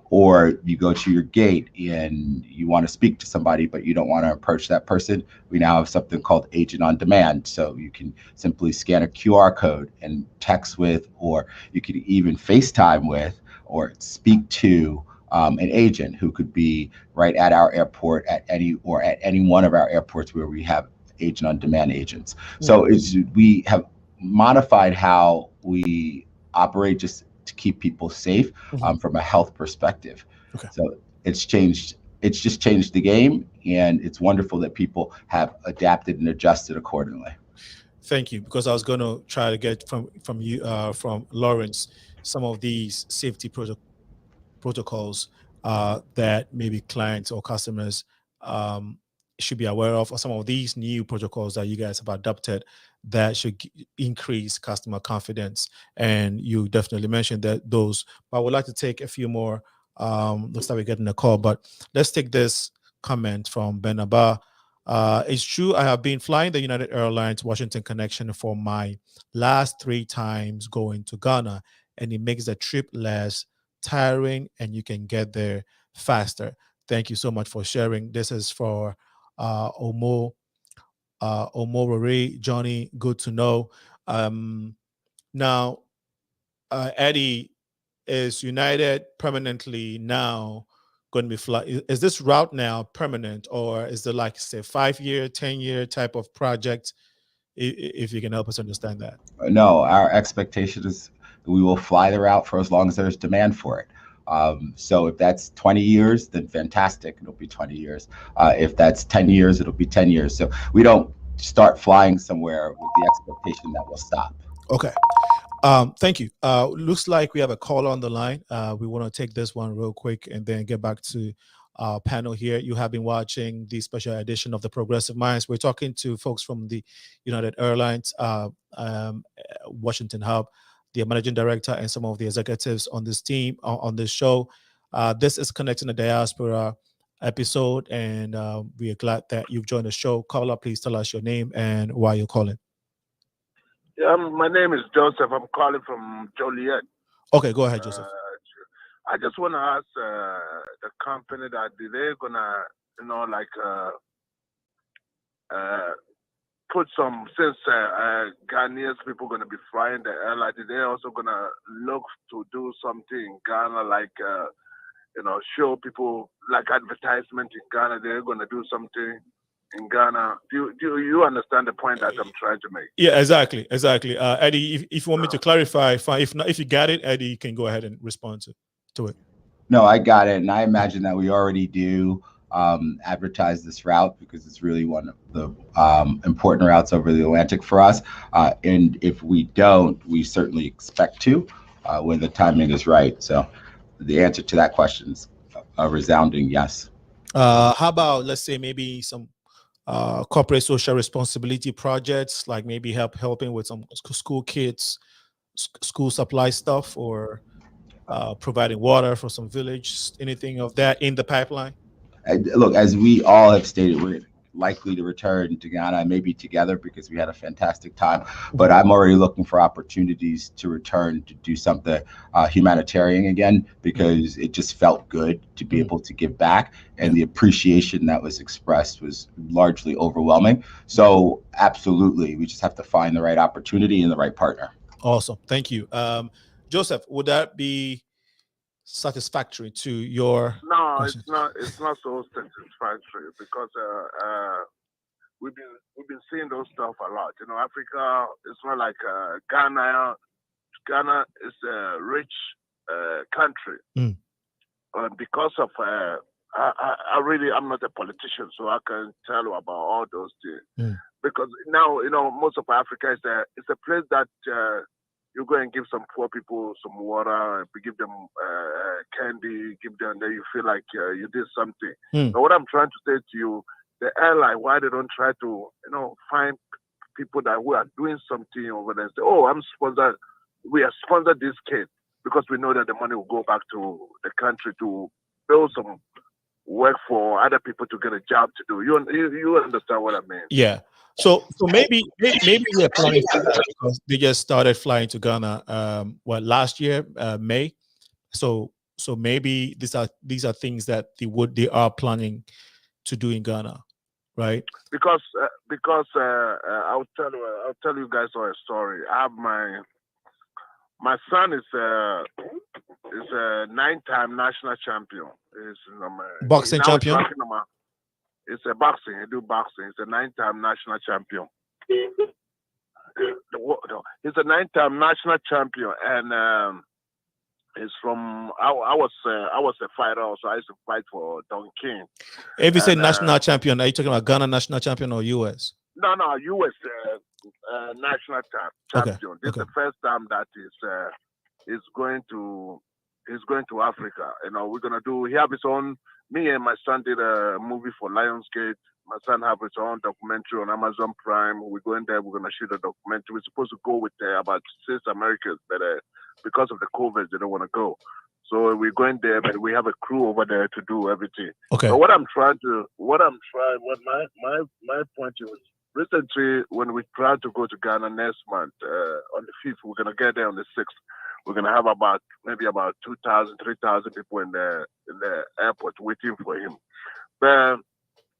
Or you go to your gate and you want to speak to somebody, but you don't want to approach that person. We now have something called Agent on Demand. So you can simply scan a QR code and text with, or you could even FaceTime with, or speak to an agent who could be right at our airport at any one of our airports where we have Agent on Demand agents. So we have modified how we operate just to keep people safe from a health perspective. Okay. So it's changed. It's just changed the game, and it's wonderful that people have adapted and adjusted accordingly. Thank you, because I was going to try to get from you, from Lawrence, some of these safety protocols that maybe clients or customers should be aware of, or some of these new protocols that you guys have adopted that should increase customer confidence. And you definitely mentioned that those, but I would like to take a few more. Looks like we're getting a call, but let's take this comment from Ben Abba. It's true, I have been flying the United Airlines Washington connection for my last 3 times going to Ghana, and it makes the trip less tiring and you can get there faster. Thank you so much for sharing. This is for Omorore, Johnny, good to know. Now, Eddie, is United permanently now going to be fly? Is this route now permanent, or is it like, say, 5-year, 10-year type of project? If you can help us understand that. No, our expectation is we will fly the route for as long as there's demand for it. So if that's 20 years, then fantastic, it'll be 20 years. If that's 10 years, it'll be 10 years. So we don't start flying somewhere with the expectation that we'll stop. Okay. Thank you. Looks like we have a call on the line. We want to take this one real quick and then get back to our panel here. You have been watching the special edition of the Progressive Minds. We're talking to folks from the United Airlines Washington hub, the managing director, and some of the executives on this team, on this show. This is Connecting the Diaspora episode, and we are glad that you've joined the show. Caller, please tell us your name and why you're calling. Yeah, my name is Joseph. I'm calling from Joliet. Okay, go ahead, Joseph. I just want to ask the company that they're gonna, put some, since Ghanaians people gonna be flying the airline, they're also gonna look to do something in Ghana, like show people like advertisement in Ghana. They're gonna do something in Ghana. Do you understand the point that I'm trying to make? Yeah, exactly. Eddie, if you want me to clarify, fine. If not, if you got it, Eddie, you can go ahead and respond to it. No, I got it, and I imagine that we already do advertise this route because it's really one of the important routes over the Atlantic for us. And if we don't, we certainly expect to when the timing is right. So the answer to that question is a resounding yes. How about, let's say, maybe some corporate social responsibility projects, like maybe helping with some school kids, school supply stuff, or providing water for some village, anything of that in the pipeline? Look, as we all have stated, we're likely to return to Ghana, maybe together, because we had a fantastic time. But I'm already looking for opportunities to return to do something humanitarian again, because it just felt good to be able to give back, and the appreciation that was expressed was largely overwhelming. So absolutely, we just have to find the right opportunity and the right partner. Awesome, thank you. Joseph, would that be satisfactory to your? No, it's not so satisfactory, because we've been seeing those stuff a lot. Africa, it's not like Ghana. Ghana is a rich country, because of I'm not a politician, so I can tell you about all those things. Because now most of Africa is a place that you go and give some poor people some water, give them candy, then you feel like you did something. But what I'm trying to say to you, the airline, why they don't try to find people who are doing something over there and say, oh, we are sponsored this kid, because we know that the money will go back to the country to build some work for other people to get a job to do. You understand what I mean? Yeah. So maybe they're planning for that, because they just started flying to Ghana last year, May. So maybe these are things that they are planning to do in Ghana, right? Because I'll tell you guys a story. I have my son is a 9-time national champion. Boxing champion. It's a boxing. He do boxing. He's a 9-time national champion. he's a 9-time national champion, and he's from. I was a fighter also. I used to fight for Don King. If you say national champion, are you talking about Ghana national champion or US? No, US national champion. Okay. This is the first time that he's going to Africa. You know, we're gonna do. He have his own. Me and my son did a movie for Lionsgate. My son have his own documentary on Amazon Prime. We're going there. We're gonna shoot a documentary. We're supposed to go with about 6 Americans, but because of the COVID, they don't want to go. So we're going there, but we have a crew over there to do everything. Okay. So my point is, recently when we try to go to Ghana next month, on the 5th, we're gonna get there on the 6th. We're gonna have maybe about 2,000, 3,000 people in the airport waiting for him. But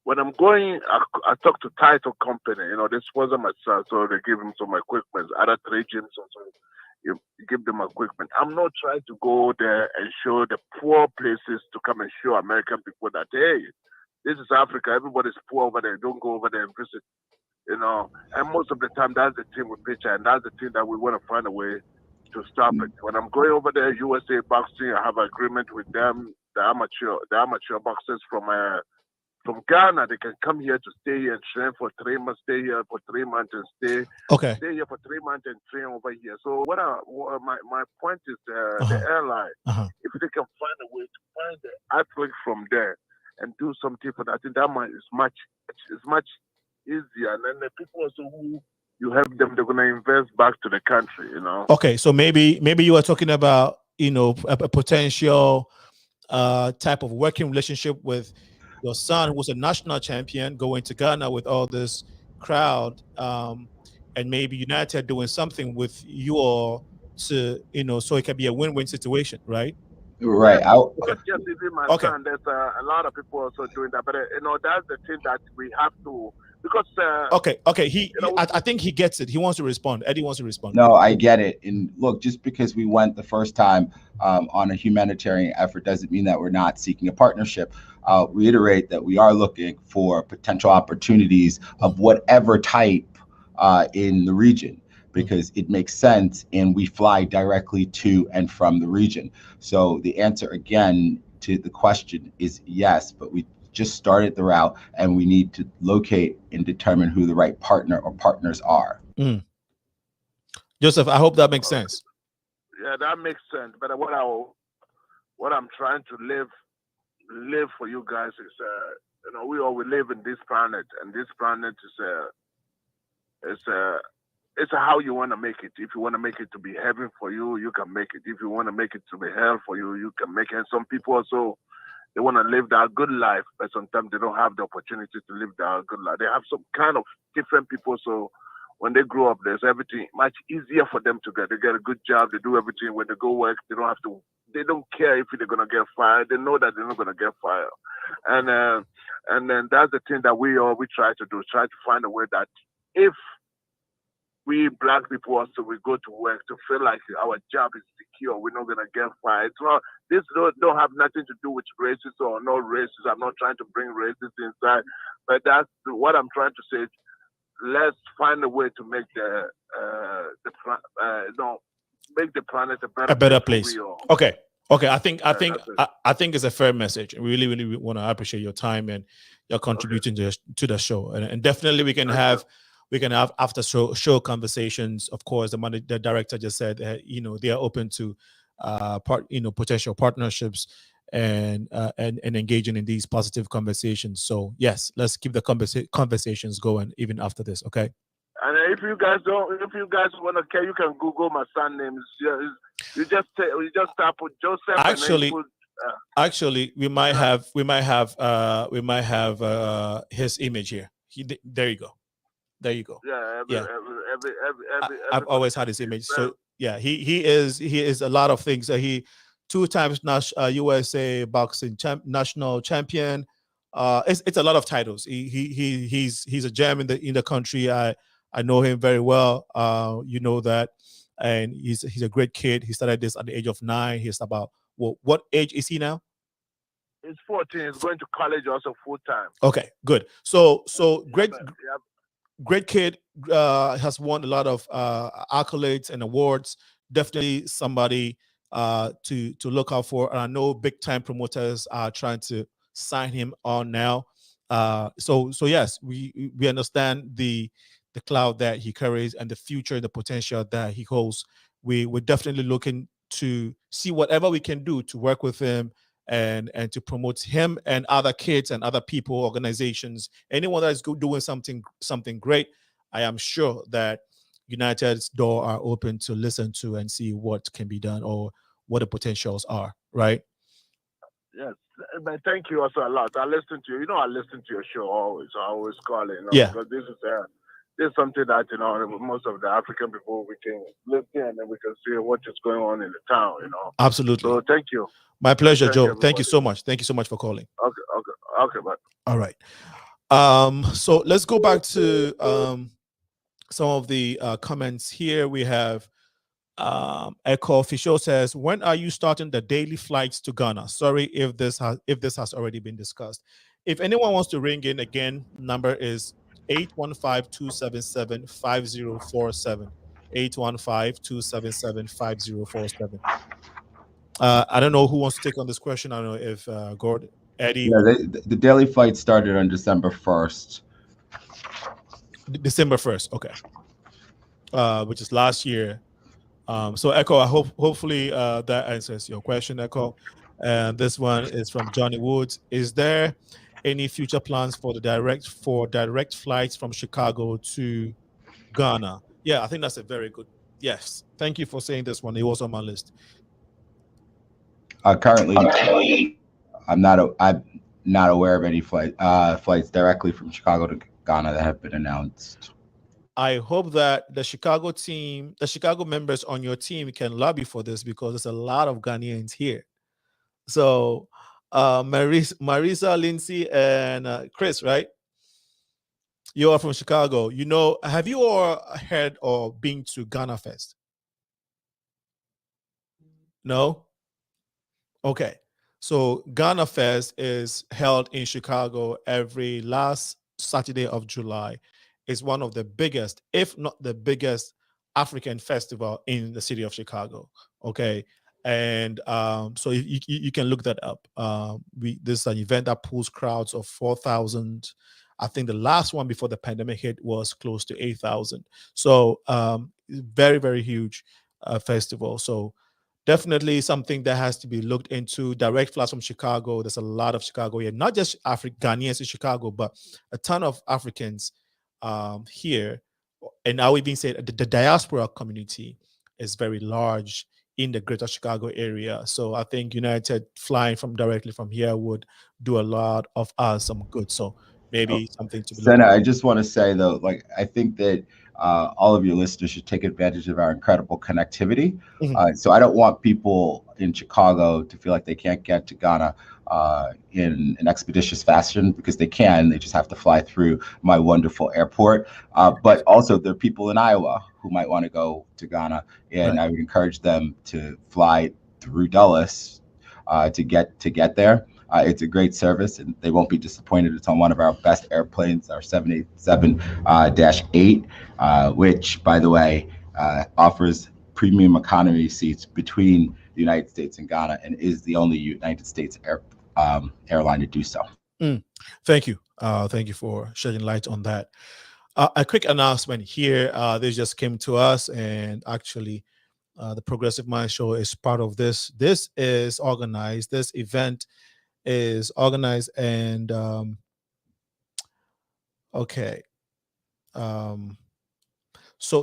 when I'm going, I talk to Title Company. You know, they sponsor my son, so they give him some equipment. Other 3 gyms also, you give them equipment. I'm not trying to go there and show the poor places to come and show American people that, hey, this is Africa. Everybody's poor over there. Don't go over there and visit. You know, and most of the time that's the team we picture, and that's the thing that we want to find a way to stop it. When I'm going over there, USA Boxing, I have an agreement with them. The amateur boxers from Ghana, they can come here to stay here and train for 3 months, stay here for 3 months and stay here for 3 months and train over here. So my point is the airline, if they can find a way to find the athlete from there and do something for that, I think that is much easier. And then the people also who you help them, they're gonna invest back to the country, you know. Okay, so maybe you are talking about, you know, a potential type of working relationship with your son, who's a national champion, going to Ghana with all this crowd, and maybe United doing something with you all to, you know, so it can be a win-win situation, right? Right. Just even my son, there's a lot of people also doing that, but you know, that's the thing that we have to, because I think he gets it. He wants to respond. Eddie wants to respond. No, I get it. And look, just because we went the first time on a humanitarian effort doesn't mean that we're not seeking a partnership. I'll reiterate that we are looking for potential opportunities of whatever type in the region, because it makes sense and we fly directly to and from the region. So the answer again to the question is yes, but we just started the route and we need to locate and determine who the right partner or partners are. Joseph, I hope that makes sense. Yeah, that makes sense. But what I'm trying to live for you guys is, you know, we live in this planet, and this planet is how you want to make it. If you want to make it to be heaven for you, you can make it. If you want to make it to be hell for you, you can make it. And some people also, they want to live that good life, but sometimes they don't have the opportunity to live that good life. They have some kind of different people, so when they grow up, there's everything much easier for them to get. They get a good job, they do everything. When they go work, they don't care if they're gonna get fired. They know that they're not gonna get fired, and then that's the thing that we try to do. Try to find a way that if we black people also, we go to work to feel like our job is secure. We're not gonna get fired. So this don't have nothing to do with races or no races. I'm not trying to bring races inside, but that's what I'm trying to say. Let's find a way to make make the planet a better place. Okay. I think it's a fair message. Really want to appreciate your time and your contributing to the show, and definitely we can have after show conversations. Of course, the director just said that, you know, they are open to potential partnerships and engaging in these positive conversations. So yes, let's keep the conversations going even after this. Okay. And if you guys want to, you can Google my son name. You just type Joseph. Actually, we might have his image here. There you go. Yeah. I've always had his image. So yeah, he is a lot of things. He 2 times USA boxing national champion. It's a lot of titles. He's a gem in the country. I know him very well. You know that, and he's a great kid. He started this at the age of 9. He's about what age is he now? He's 14. He's going to college also full time. Okay, good. So great. great kid, has won a lot of accolades and awards. Definitely somebody to look out for. And I know big time promoters are trying to sign him on now. So yes, we understand the cloud that he carries and the future and the potential that he holds. We're definitely looking to see whatever we can do to work with him and to promote him and other kids and other people, organizations, anyone that is doing something great. I am sure that United's door are open to listen to and see what can be done or what the potentials are, right? Yes, but thank you also a lot. I listen to you. You know, I listen to your show always. I always call it, Yeah. because this is something that most of the African people, we can listen and then we can see what is going on in the town. Absolutely. So thank you. My pleasure, Thank Joe. you, Thank you everybody. so much. Thank you so much for calling. Okay, bye. All right. So let's go back to some of the comments here. We have Echo Official says, when are you starting the daily flights to Ghana? Sorry if this has already been discussed. If anyone wants to ring in again, number is 815-277-5047. 815-277-5047. I don't know who wants to take on this question. I don't know if Gord, Eddie. Yeah, the daily flight started on December 1st. December 1st, okay. Which is last year. So Echo, hopefully that answers your question, Echo. And this one is from Johnny Woods. Is there any future plans for direct flights from Chicago to Ghana? Yeah, I think that's a very good. Yes, thank you for saying this one. It was on my list. Currently, I'm not aware of any flights directly from Chicago to Ghana that have been announced. I hope that the Chicago members on your team can lobby for this, because there's a lot of Ghanaians here. So Marissa, Lindsay, and Chris, right? You are from Chicago. Have you all heard or been to Ghana Fest? No? Okay. So Ghana Fest is held in Chicago every last Saturday of July. It's one of the biggest, if not the biggest, African festival in the city of Chicago. Okay. And so you can look that up. This is an event that pulls crowds of 4,000. I think the last one before the pandemic hit was close to 8,000. So very, very huge festival. So definitely something that has to be looked into. Direct flights from Chicago. There's a lot of Chicago here, not just Ghanaians in Chicago, but a ton of Africans here. And I would even say the diaspora community is very large in the greater Chicago area. So I think United flying directly from here would do a lot of us some good. So maybe something to be Senna, I just want to say though, I think that all of your listeners should take advantage of our incredible connectivity. Mm-hmm. So I don't want people in Chicago to feel like they can't get to Ghana in an expeditious fashion, because they can. They just have to fly through my wonderful airport. But also there are people in Iowa who might want to go to Ghana, and Right. I would encourage them to fly through Dulles to get there. It's a great service, and they won't be disappointed. It's on one of our best airplanes, our 787-8, which, by the way, offers premium economy seats between the United States and Ghana, and is the only United States airline to do so. Thank you. Thank you for shedding light on that. A quick announcement here. This just came to us, and actually, the Progressive Mind Show is part of this. This is organized. This event is organized, and okay. So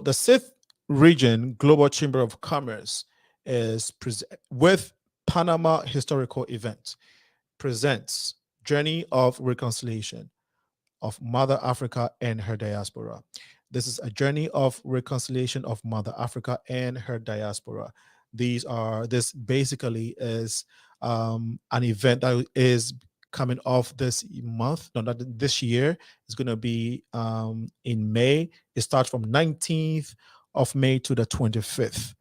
the 6th Region Global Chamber of Commerce is with Panama Historical Event presents Journey of Reconciliation of Mother Africa and her diaspora. This is a journey of reconciliation of Mother Africa and her diaspora. This basically is an event that is coming off this month, no, not this year. It's going to be in May. It starts from 19th of May to the 25th.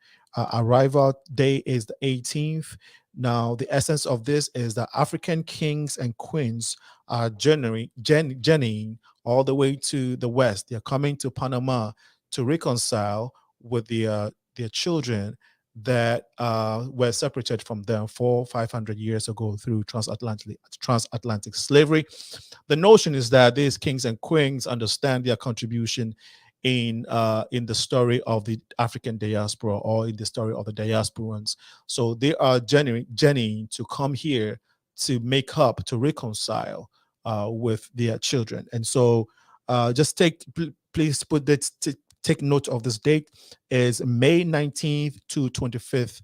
Arrival day is the 18th. Now, the essence of this is that African kings and queens are journeying all the way to the West. They're coming to Panama to reconcile with their children that were separated from them 400-500 years ago through transatlantic slavery. The notion is that these kings and queens understand their contribution in the story of the African diaspora, or in the story of the diasporans. So they are journeying to come here to make up, to reconcile with their children. And so just please put that, take note of this date, is May 19th to 25th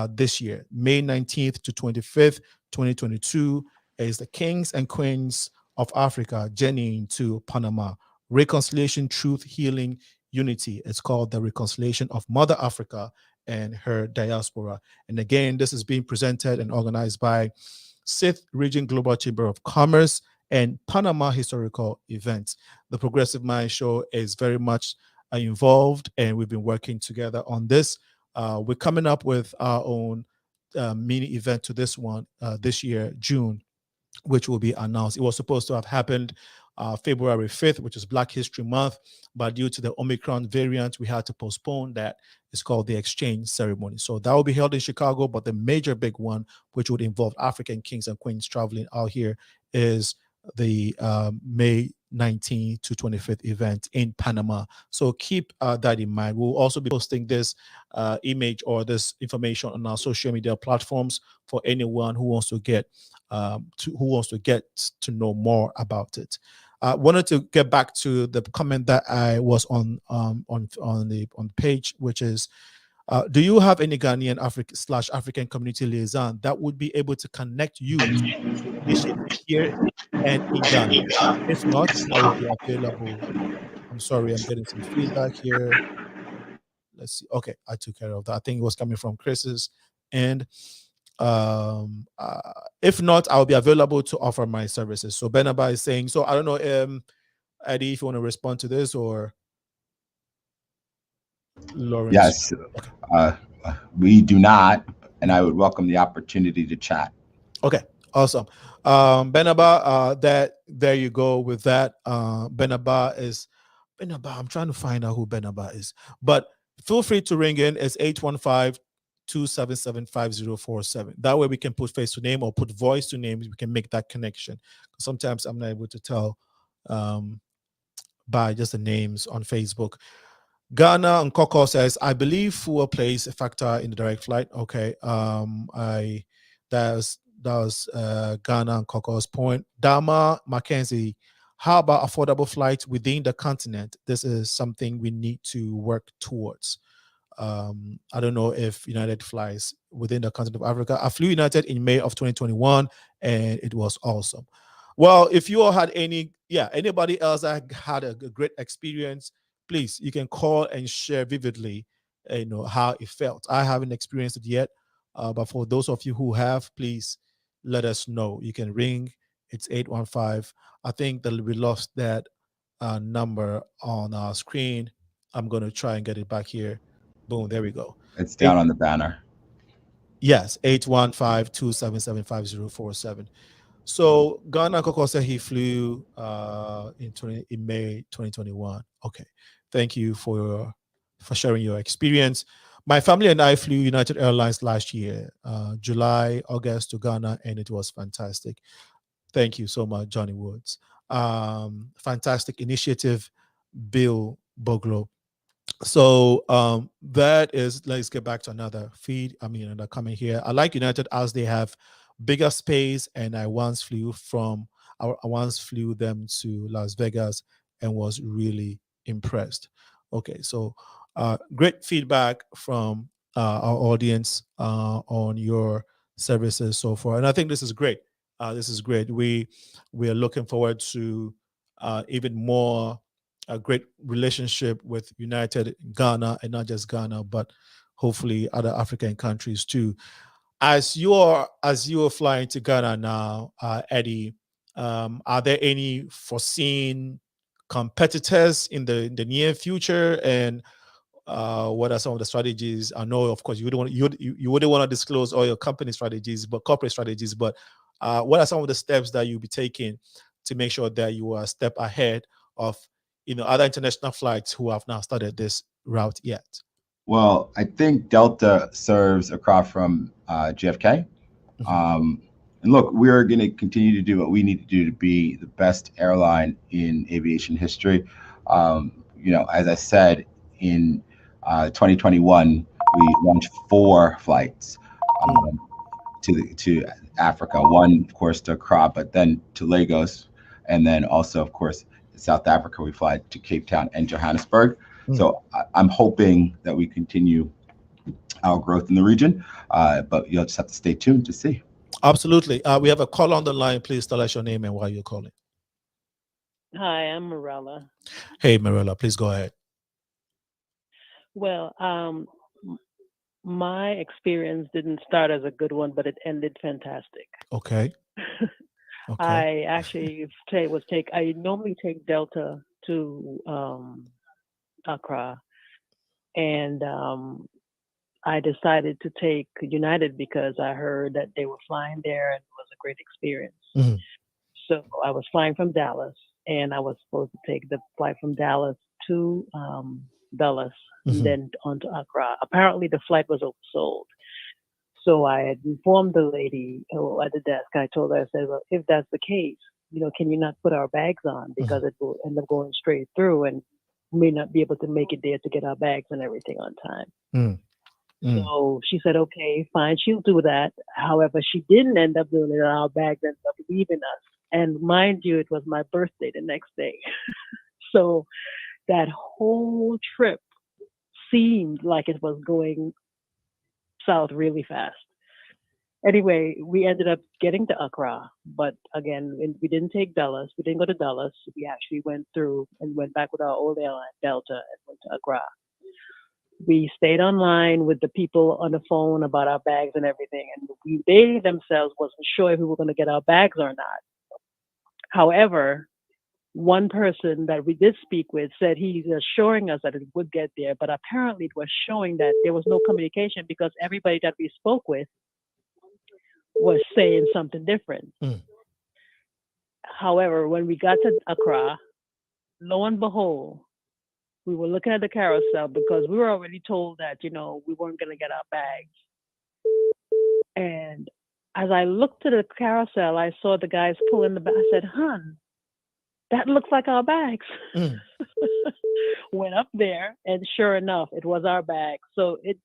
this year. May 19th to 25th, 2022 is the Kings and Queens of Africa journeying to Panama. Reconciliation, Truth, Healing, Unity. It's called the Reconciliation of Mother Africa and Her Diaspora. And again, this is being presented and organized by 6th Region Global Chamber of Commerce and Panama Historical Events. The Progressive Mind Show is very much involved, and we've been working together on this. We're coming up with our own mini event to this one this year, June, which will be announced. It was supposed to have happened February 5th, which is Black History Month, but due to the Omicron variant, we had to postpone that. It's called the exchange ceremony. So that will be held in Chicago, but the major big one, which would involve African kings and queens traveling out here, is the May 19th to 25th event in Panama. So keep that in mind. We'll also be posting this image or this information on our social media platforms for anyone who wants to get to know more about it. Wanted to get back to the comment that I was on the page, which is, do you have any Ghanaian African community liaison that would be able to connect you to initiative here and in Ghana? If not, I will be available. I'm sorry, I'm getting some feedback here. Let's see. Okay, I took care of that. I think it was coming from Chris's end. If not, I'll be available to offer my services. So Benaba is saying, so I don't know, Eddie, if you want to respond to this, or Lawrence. Yes, we do not, and I would welcome the opportunity to chat. Okay, awesome. Benaba, there you go with that. Benaba, I'm trying to find out who Benaba is, but feel free to ring in. It's 815-277-5047. That way we can put face to name or put voice to name. We can make that connection. Sometimes I'm not able to tell by just the names on Facebook. Ghana and Coco says, I believe fuel plays a factor in the direct flight. Okay. That was Ghana and Coco's point. Dama Mackenzie, how about affordable flights within the continent? This is something we need to work towards. I don't know if United flies within the continent of Africa. I flew United in May of 2021, and it was awesome. Well, if you all had anybody else that had a great experience, please, you can call and share vividly, how it felt. I haven't experienced it yet, but for those of you who have, please let us know. You can ring. It's 815. I think that we lost that number on our screen. I'm going to try and get it back here. Boom, there we go. It's down on the banner. Yes, 815-277-5047. So Ghana Coco said he flew in May 2021. Okay, thank you for sharing your experience. My family and I flew United Airlines last year, July, August to Ghana, and it was fantastic. Thank you so much, Johnny Woods. Fantastic initiative, Bill Boglo. So that is, let's get back to another comment here. I like United as they have bigger space, and I once flew them to Las Vegas and was really impressed. Okay, so great feedback from our audience on your services so far, and I think this is great. This is great. We are looking forward to even more a great relationship with United Ghana, and not just Ghana, but hopefully other African countries too. As you are flying to Ghana now, Eddie, are there any foreseen competitors in the near future? And what are some of the strategies? I know, of course, you wouldn't want to disclose all your company strategies, but corporate strategies. But what are some of the steps that you'll be taking to make sure that you are a step ahead of other international flights who have now started this route yet? Well, I think Delta serves across from JFK. And look, we're going to continue to do what we need to do to be the best airline in aviation history. As I said, in 2021, we launched 4 flights to Africa. One, of course, to Accra, but then to Lagos, and then also, of course, South Africa. We fly to Cape Town and Johannesburg. So I'm hoping that we continue our growth in the region, but you'll just have to stay tuned to see. Absolutely. We have a call on the line. Please tell us your name and why you're calling. Hi, I'm Marilla. Hey, Marilla, please go ahead. Well, my experience didn't start as a good one, but it ended fantastic. Okay. I actually I normally take Delta to Accra, and I decided to take United because I heard that they were flying there and it was a great experience. So I was flying from Dallas, and I was supposed to take the flight from Dallas to Dulles, and then on to Accra. Apparently the flight was oversold. So I had informed the lady at the desk. I told her, I said, well, if that's the case, can you not put our bags on, because it will end up going straight through and we may not be able to make it there to get our bags and everything on time. So she said, okay, fine, she'll do that. However, she didn't end up doing it, and our bags ended up leaving us. And mind you, it was my birthday the next day. So that whole trip seemed like it was going south really fast. Anyway, we ended up getting to Accra, but again, we didn't take Dulles. We didn't go to Dulles. We actually went through and went back with our old airline, Delta, and went to Accra. We stayed online with the people on the phone about our bags and everything, and they themselves wasn't sure if we were going to get our bags or not. However, one person that we did speak with said he's assuring us that it would get there, but apparently it was showing that there was no communication because everybody that we spoke with was saying something different. However, when we got to Accra, lo and behold, we were looking at the carousel because we were already told that, we weren't going to get our bags. And as I looked at the carousel, I saw the guys pulling the bag. I said, "Hun, that looks like our bags." Went up there, and sure enough, it was our bag. So it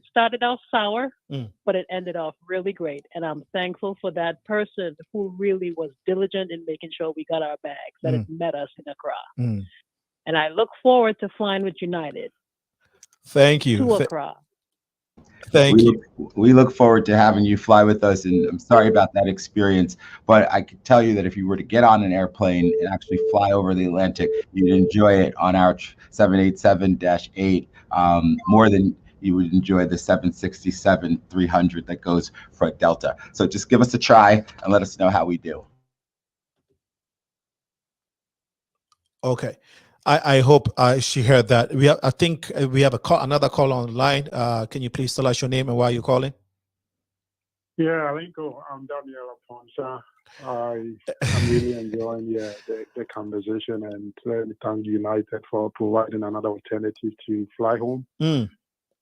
started out sour, but it ended off really great. And I'm thankful for that person who really was diligent in making sure we got our bags, that it met us in Accra. And I look forward to flying with United. Thank you. To Accra. Thank you. We look forward to having you fly with us, and I'm sorry about that experience, but I can tell you that if you were to get on an airplane and actually fly over the Atlantic, you'd enjoy it on our 787-8 more than you would enjoy the 767-300 that goes for Delta. So just give us a try and let us know how we do. Okay. I hope she heard that. I think we have another call online. Can you please tell us your name and why you're calling? Yeah, Alinko, I'm Daniel Aponsa. I'm really enjoying the conversation, and thank United for providing another alternative to fly home.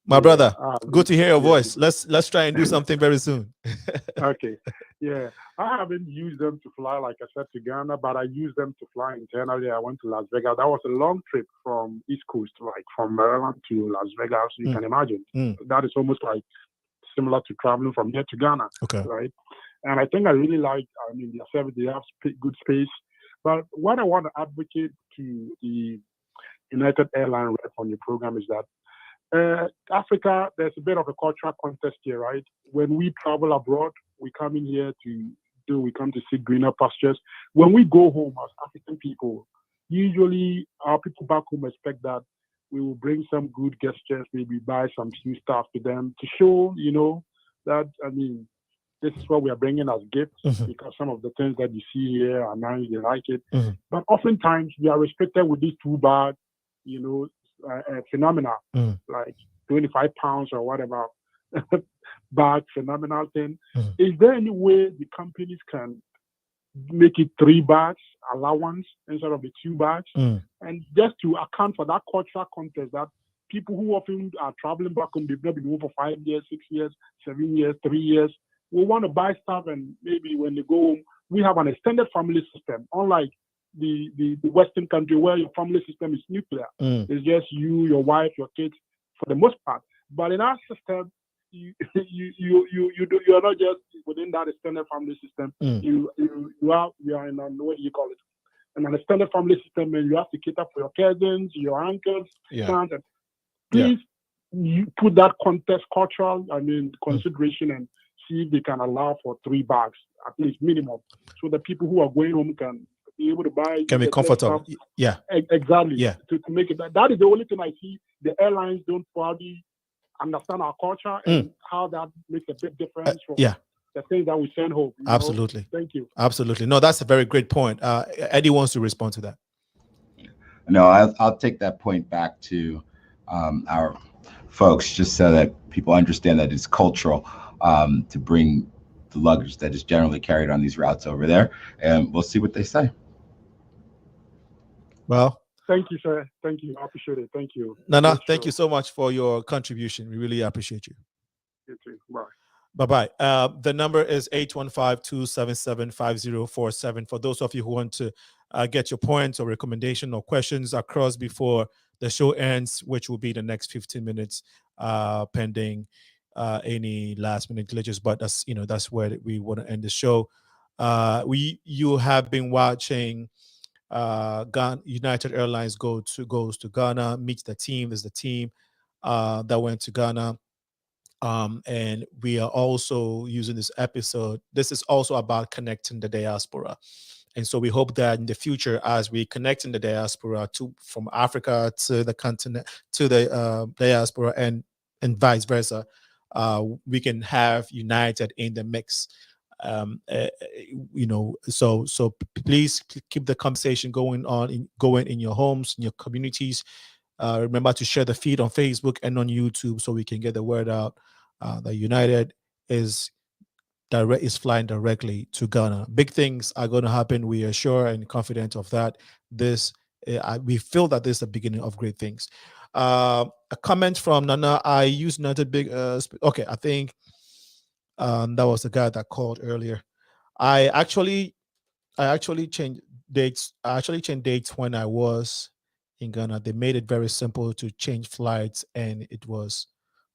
My brother, good to hear your voice. Let's try and do something very soon. Okay. Yeah. I haven't used them to fly, like I said, to Ghana, but I used them to fly internally. I went to Las Vegas. That was a long trip from East Coast, like from Maryland to Las Vegas. You can imagine. That is almost like similar to traveling from here to Ghana. Okay. Right. And I think I really like, their service, they have good space. But what I want to advocate to the United Airlines rep on your program is that Africa, there's a bit of a cultural contest here, right? When we travel abroad, we come in here we come to see greener pastures. When we go home as African people, usually our people back home expect that we will bring some good gestures, maybe buy some few stuff to them to show, that, this is what we are bringing as gifts, because some of the things that you see here are nice, they like it. But oftentimes we are restricted with these 2 bags, phenomenal, like 25 pounds or whatever bag, phenomenal thing. Is there any way the companies can make it 3 bags allowance instead of the 2 bags? And just to account for that cultural context that people who often are traveling back home, they've not been home for 5 years, 6 years, 7 years, 3 years, we want to buy stuff, and maybe when they go home, we have an extended family system, unlike the Western country where your family system is nuclear. It's just you, your wife, your kids, for the most part. But in our system, you are not just within that extended family system. You are in what do you call it? In an extended family system, and you have to cater for your cousins, your uncles, sons. And please, you put that context, cultural, consideration, and see if they can allow for 3 bags at least minimum, so that people who are going home can be able to buy, can be comfortable. Stuff. Exactly. To make it that is the only thing I see the airlines don't probably understand our culture and how that makes a big difference from the things that we send home. Absolutely. Thank you. Absolutely. No, that's a very great point. Eddie wants to respond to that. No, I'll take that point back to our folks, just so that people understand that it's cultural to bring the luggage that is generally carried on these routes over there, and we'll see what they say. Well, thank you, sir. Thank you. I appreciate it. Thank you. Nana, thank you so much for your contribution. We really appreciate you. You too. Bye. Bye-bye. The number is 815-277-5047. For those of you who want to get your points or recommendation or questions across before the show ends, which will be the next 15 minutes, pending any last-minute glitches. But that's where we want to end the show. You have been watching United Airlines goes to Ghana, meets the team. There's the team that went to Ghana. And we are also using this episode. This is also about connecting the diaspora. And so we hope that in the future, as we connect in the diaspora from Africa to the continent, to the diaspora and vice versa, we can have United in the mix. So please keep the conversation going in your homes, in your communities. Remember to share the feed on Facebook and on YouTube so we can get the word out that United is flying directly to Ghana. Big things are going to happen. We are sure and confident of that. We feel that this is the beginning of great things. A comment from Nana. I use United big. Okay, I think that was the guy that called earlier. I actually changed dates. I actually changed dates when I was in Ghana. They made it very simple to change flights, and it was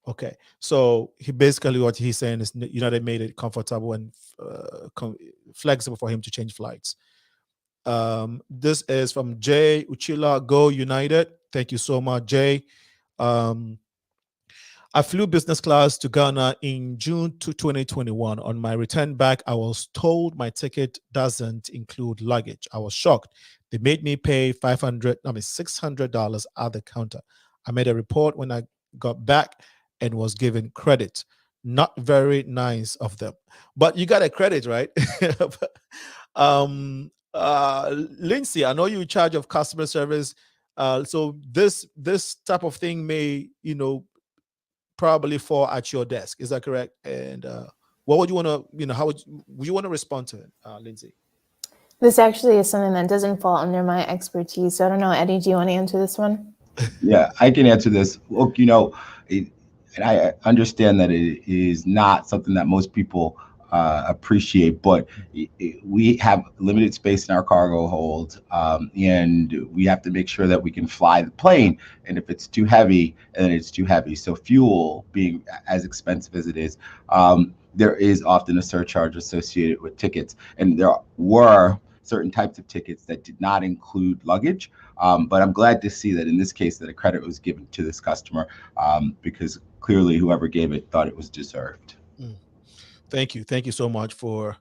okay. So what he's saying is United made it comfortable and flexible for him to change flights. This is from Jay Uchila. Go United. Thank you so much, Jay. I flew business class to Ghana in June 2021. On my return back, I was told my ticket doesn't include luggage. I was shocked. They made me pay $600 at the counter. I made a report when I got back and was given credit. Not very nice of them, but you got a credit, right? Lindsay, I know you're in charge of customer service. So this type of thing may, probably fall at your desk. Is that correct? And what would you want to, how would you want to respond to it, Lindsay? This actually is something that doesn't fall under my expertise. So I don't know, Eddie, do you want to answer this one? Yeah, I can answer this. Look, and I understand that it is not something that most people appreciate, but we have limited space in our cargo hold, and we have to make sure that we can fly the plane. And if it's too heavy, then it's too heavy. So fuel being as expensive as it is, there is often a surcharge associated with tickets. And there were certain types of tickets that did not include luggage. But I'm glad to see that in this case that a credit was given to this customer, because clearly whoever gave it thought it was deserved. Thank you. Thank you so much for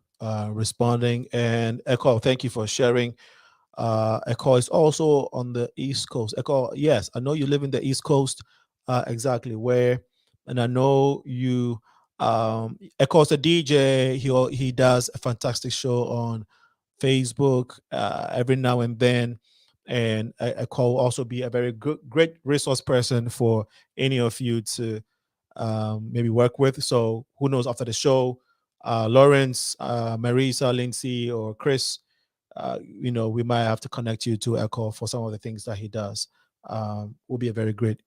responding. And Echo, thank you for sharing. Echo is also on the East Coast. Echo, yes, I know you live in the East Coast, exactly where. And I know you, Echo's a DJ. He does a fantastic show on Facebook every now and then. and Echo will also be a very great resource person for any of you to maybe work with. So who knows, after the show, Lawrence, Marissa, Lindsay, or Chris, we might have to connect you to Echo for some of the things that he does. Will be a very great.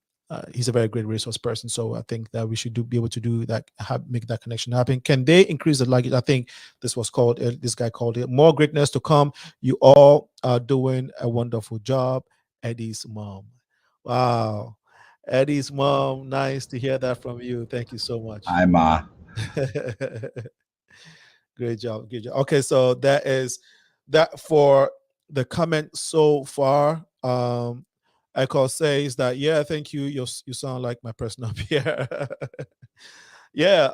He's a very great resource person. So I think that we should be able to do that, make that connection happen. Can they increase the luggage? I think this guy called it more greatness to come. You all are doing a wonderful job. Eddie's mom. Wow. Eddie's mom. Nice to hear that from you. Thank you so much. Hi, Ma. Great job. Good job. Okay, so that is that for the comment so far. Echo says that, yeah, thank you. You sound like my personal peer. Yeah.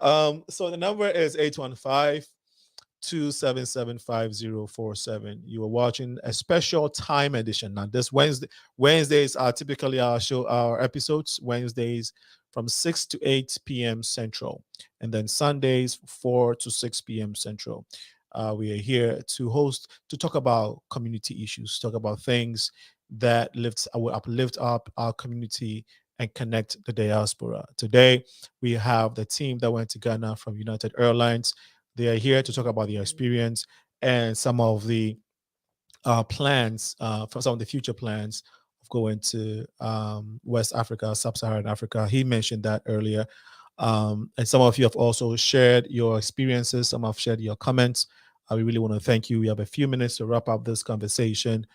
So the number is 815-277-5047. You are watching a special time edition. Now, this Wednesdays are typically our episodes. Wednesdays from 6 to 8 p.m. Central, and then Sundays 4 to 6 p.m. Central. We are here to talk about community issues, talk about things that uplift up our community and connect the diaspora. Today, we have the team that went to Ghana from United Airlines. They are here to talk about their experience and some of the plans, for some of the future plans of going to West Africa, Sub-Saharan Africa. He mentioned that earlier. And some of you have also shared your experiences. Some have shared your comments. We really want to thank you. We have a few minutes to wrap up this conversation.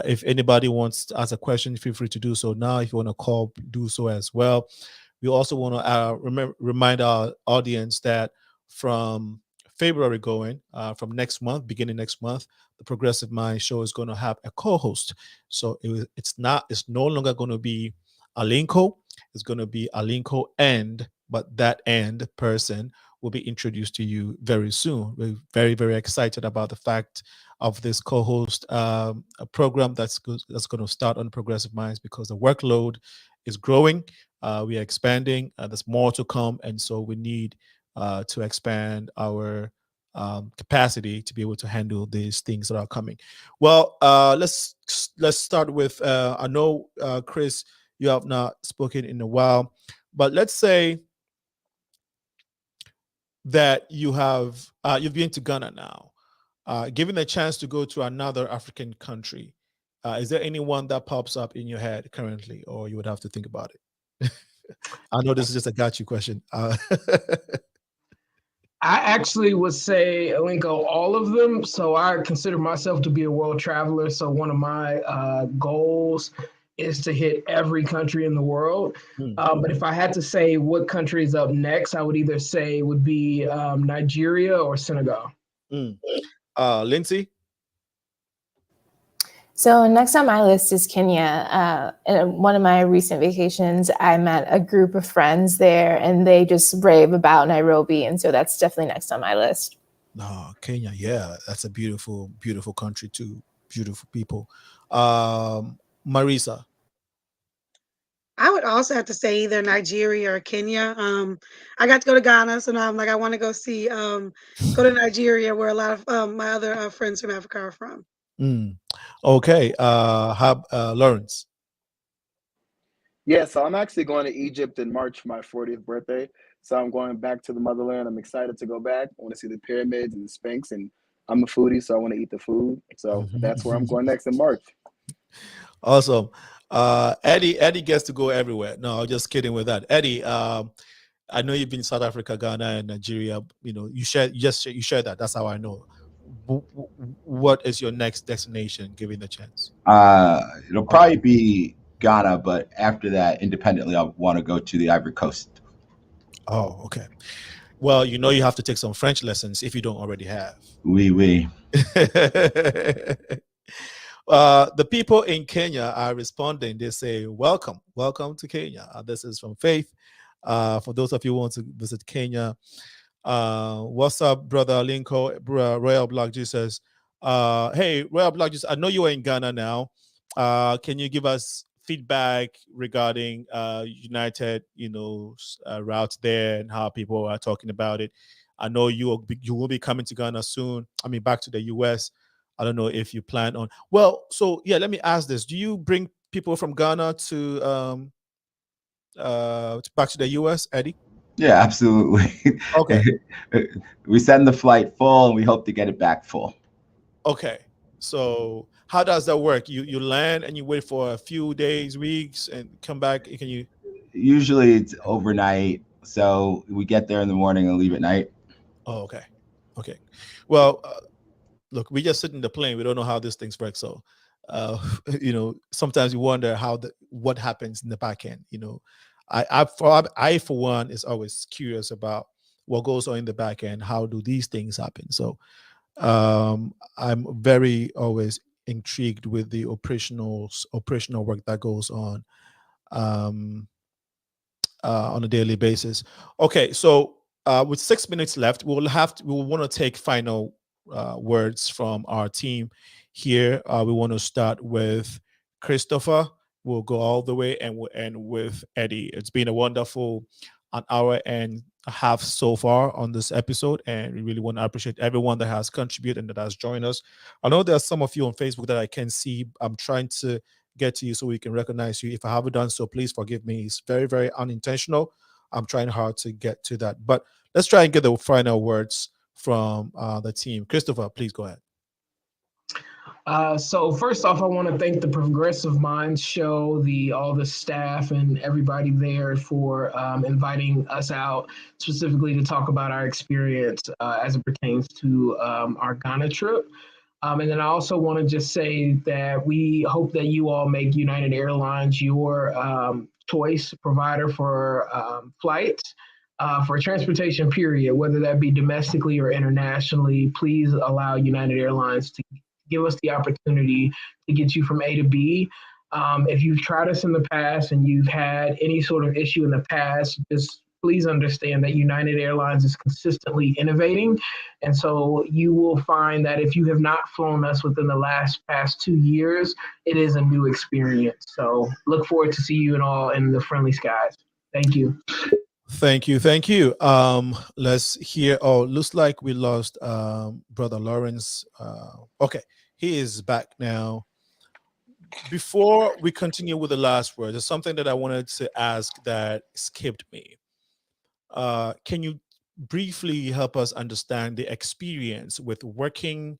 If anybody wants to ask a question, feel free to do so now. If you want to call, do so as well. We also want to remind our audience that from February from next month, beginning next month, the Progressive Mind Show is going to have a co-host. So it's no longer going to be Alinko. It's going to be Alinko but that end person will be introduced to you very soon. We're very, very excited about the fact of this co-host program that's going to start on Progressive Minds, because the workload is growing. We are expanding. There's more to come, and so we need to expand our capacity to be able to handle these things that are coming. Well, let's start with. I know, Chris, you have not spoken in a while, but let's say that you've been to Ghana now. Given the chance to go to another African country, is there anyone that pops up in your head currently, or you would have to think about it? I know this is just a got you question. I actually would say, Alinko, all of them. So I consider myself to be a world traveler. So one of my goals is to hit every country in the world. But if I had to say what country is up next, I would either say would be Nigeria or Senegal. Lindsay? So next on my list is Kenya. In one of my recent vacations, I met a group of friends there, and they just rave about Nairobi, and so that's definitely next on my list. Kenya, yeah, that's a beautiful, beautiful country too. Beautiful people. Marissa? I would also have to say either Nigeria or Kenya. I got to go to Ghana, so now I'm like, I want to go see, go to Nigeria, where a lot of my other friends from Africa are from. Okay. Lawrence? Yeah, so I'm actually going to Egypt in March for my 40th birthday. So I'm going back to the motherland. I'm excited to go back. I want to see the pyramids and the Sphinx, and I'm a foodie, so I want to eat the food. So that's where I'm going next in March. Awesome. Eddie gets to go everywhere. No, I'm just kidding with that. Eddie, I know you've been in South Africa, Ghana, and Nigeria. You share that. That's how I know. What is your next destination, given the chance? It'll probably be Ghana, but after that, independently, I want to go to the Ivory Coast. Oh, okay. Well, you have to take some French lessons if you don't already have. Oui. The people in Kenya are responding. They say, welcome to Kenya. This is from Faith. For those of you who want to visit Kenya, what's up, brother Linko? Royal Black G says, hey, Royal Black G, I know you are in Ghana now. Can you give us feedback regarding United, routes there and how people are talking about it? I know you will be coming to Ghana soon. I mean, back to the US. I don't know if you plan on. Well, so yeah, let me ask this: do you bring people from Ghana back to the US, Eddie? Yeah, absolutely. Okay. We send the flight full, and we hope to get it back full. Okay. So how does that work? You land and you wait for a few days, weeks, and come back. Can you? Usually it's overnight, so we get there in the morning and leave at night. Oh, okay. Okay. Well, look, we just sit in the plane. We don't know how these things work. So, sometimes you wonder what happens in the back end. I for one is always curious about what goes on in the back end. How do these things happen? So, I'm very always intrigued with the operational work that goes on a daily basis. Okay, so with 6 minutes left, we'll want to take final words from our team here. We want to start with Christopher. We'll go all the way and we'll end with Eddie. It's been a wonderful an hour and a half so far on this episode, and we really want to appreciate everyone that has contributed and that has joined us. I know there are some of you on Facebook that I can see. I'm trying to get to you so we can recognize you. If I haven't done so, please forgive me. It's very, very unintentional. I'm trying hard to get to that. But let's try and get the final words from the team. Christopher, please go ahead. So first off, I want to thank the Progressive Minds Show, all the staff and everybody there for inviting us out specifically to talk about our experience as it pertains to our Ghana trip. And then I also want to just say that we hope that you all make United Airlines your choice provider for flights. For transportation, period, whether that be domestically or internationally. Please allow United Airlines to give us the opportunity to get you from A to B. If you've tried us in the past and you've had any sort of issue in the past, just please understand that United Airlines is consistently innovating. And so you will find that if you have not flown us within the past 2 years, it is a new experience. So look forward to see you all in the friendly skies. Thank you. Thank you. Let's hear. Oh, looks like we lost Brother Lawrence. Okay, he is back now. Before we continue with the last word, there's something that I wanted to ask that skipped me. Can you briefly help us understand the experience in working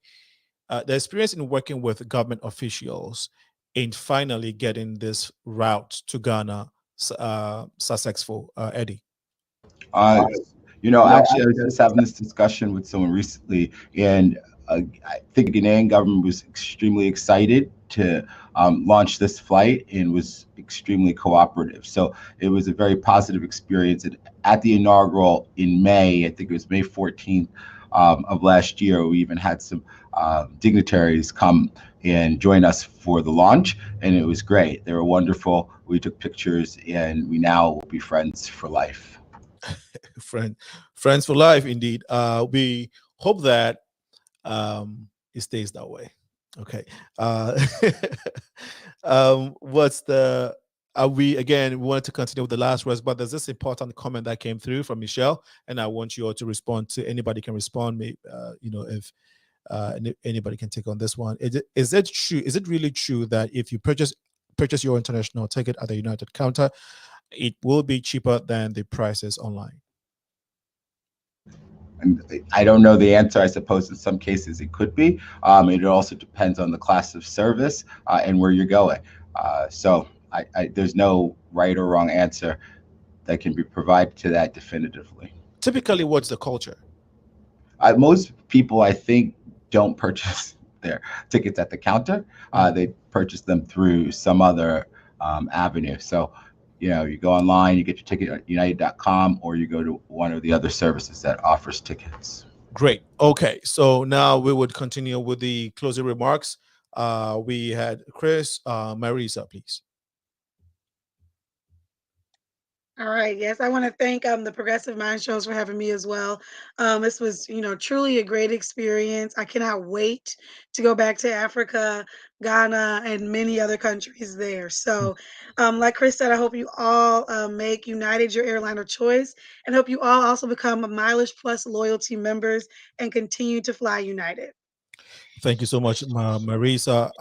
with government officials in finally getting this route to Ghana successful, Eddie? Actually, I was just having this discussion with someone recently, and I think the Ghanaian government was extremely excited to launch this flight and was extremely cooperative. So it was a very positive experience. And at the inaugural in May, I think it was May 14th of last year, we even had some dignitaries come and join us for the launch, and it was great. They were wonderful. We took pictures, and we now will be friends for life. Friends for life, indeed. We hope that it stays that way. Okay. We wanted to continue with the last words, but there's this important comment that came through from Michelle, and I want you all to respond to. Anybody can respond. If anybody can take on this one. Is it true? Is it really true that if you purchase your international ticket at the United counter, it will be cheaper than the prices online? And I don't know the answer. I suppose in some cases it could be. It also depends on the class of service and where you're going. So there's no right or wrong answer that can be provided to that definitively. Typically, what's the culture? Most people, I think, don't purchase their tickets at the counter. They purchase them through some other avenue. So, you go online, you get your ticket at united.com, or you go to one of the other services that offers tickets. Great. Okay. So now we would continue with the closing remarks. We had Chris, Marissa, please. All right. Yes, I want to thank the Progressive Mind Shows for having me as well. This was, truly a great experience. I cannot wait to go back to Africa, Ghana, and many other countries there. So, like Chris said, I hope you all make United your airline of choice, and hope you all also become Mileage Plus loyalty members and continue to fly United. Thank you so much, Marissa.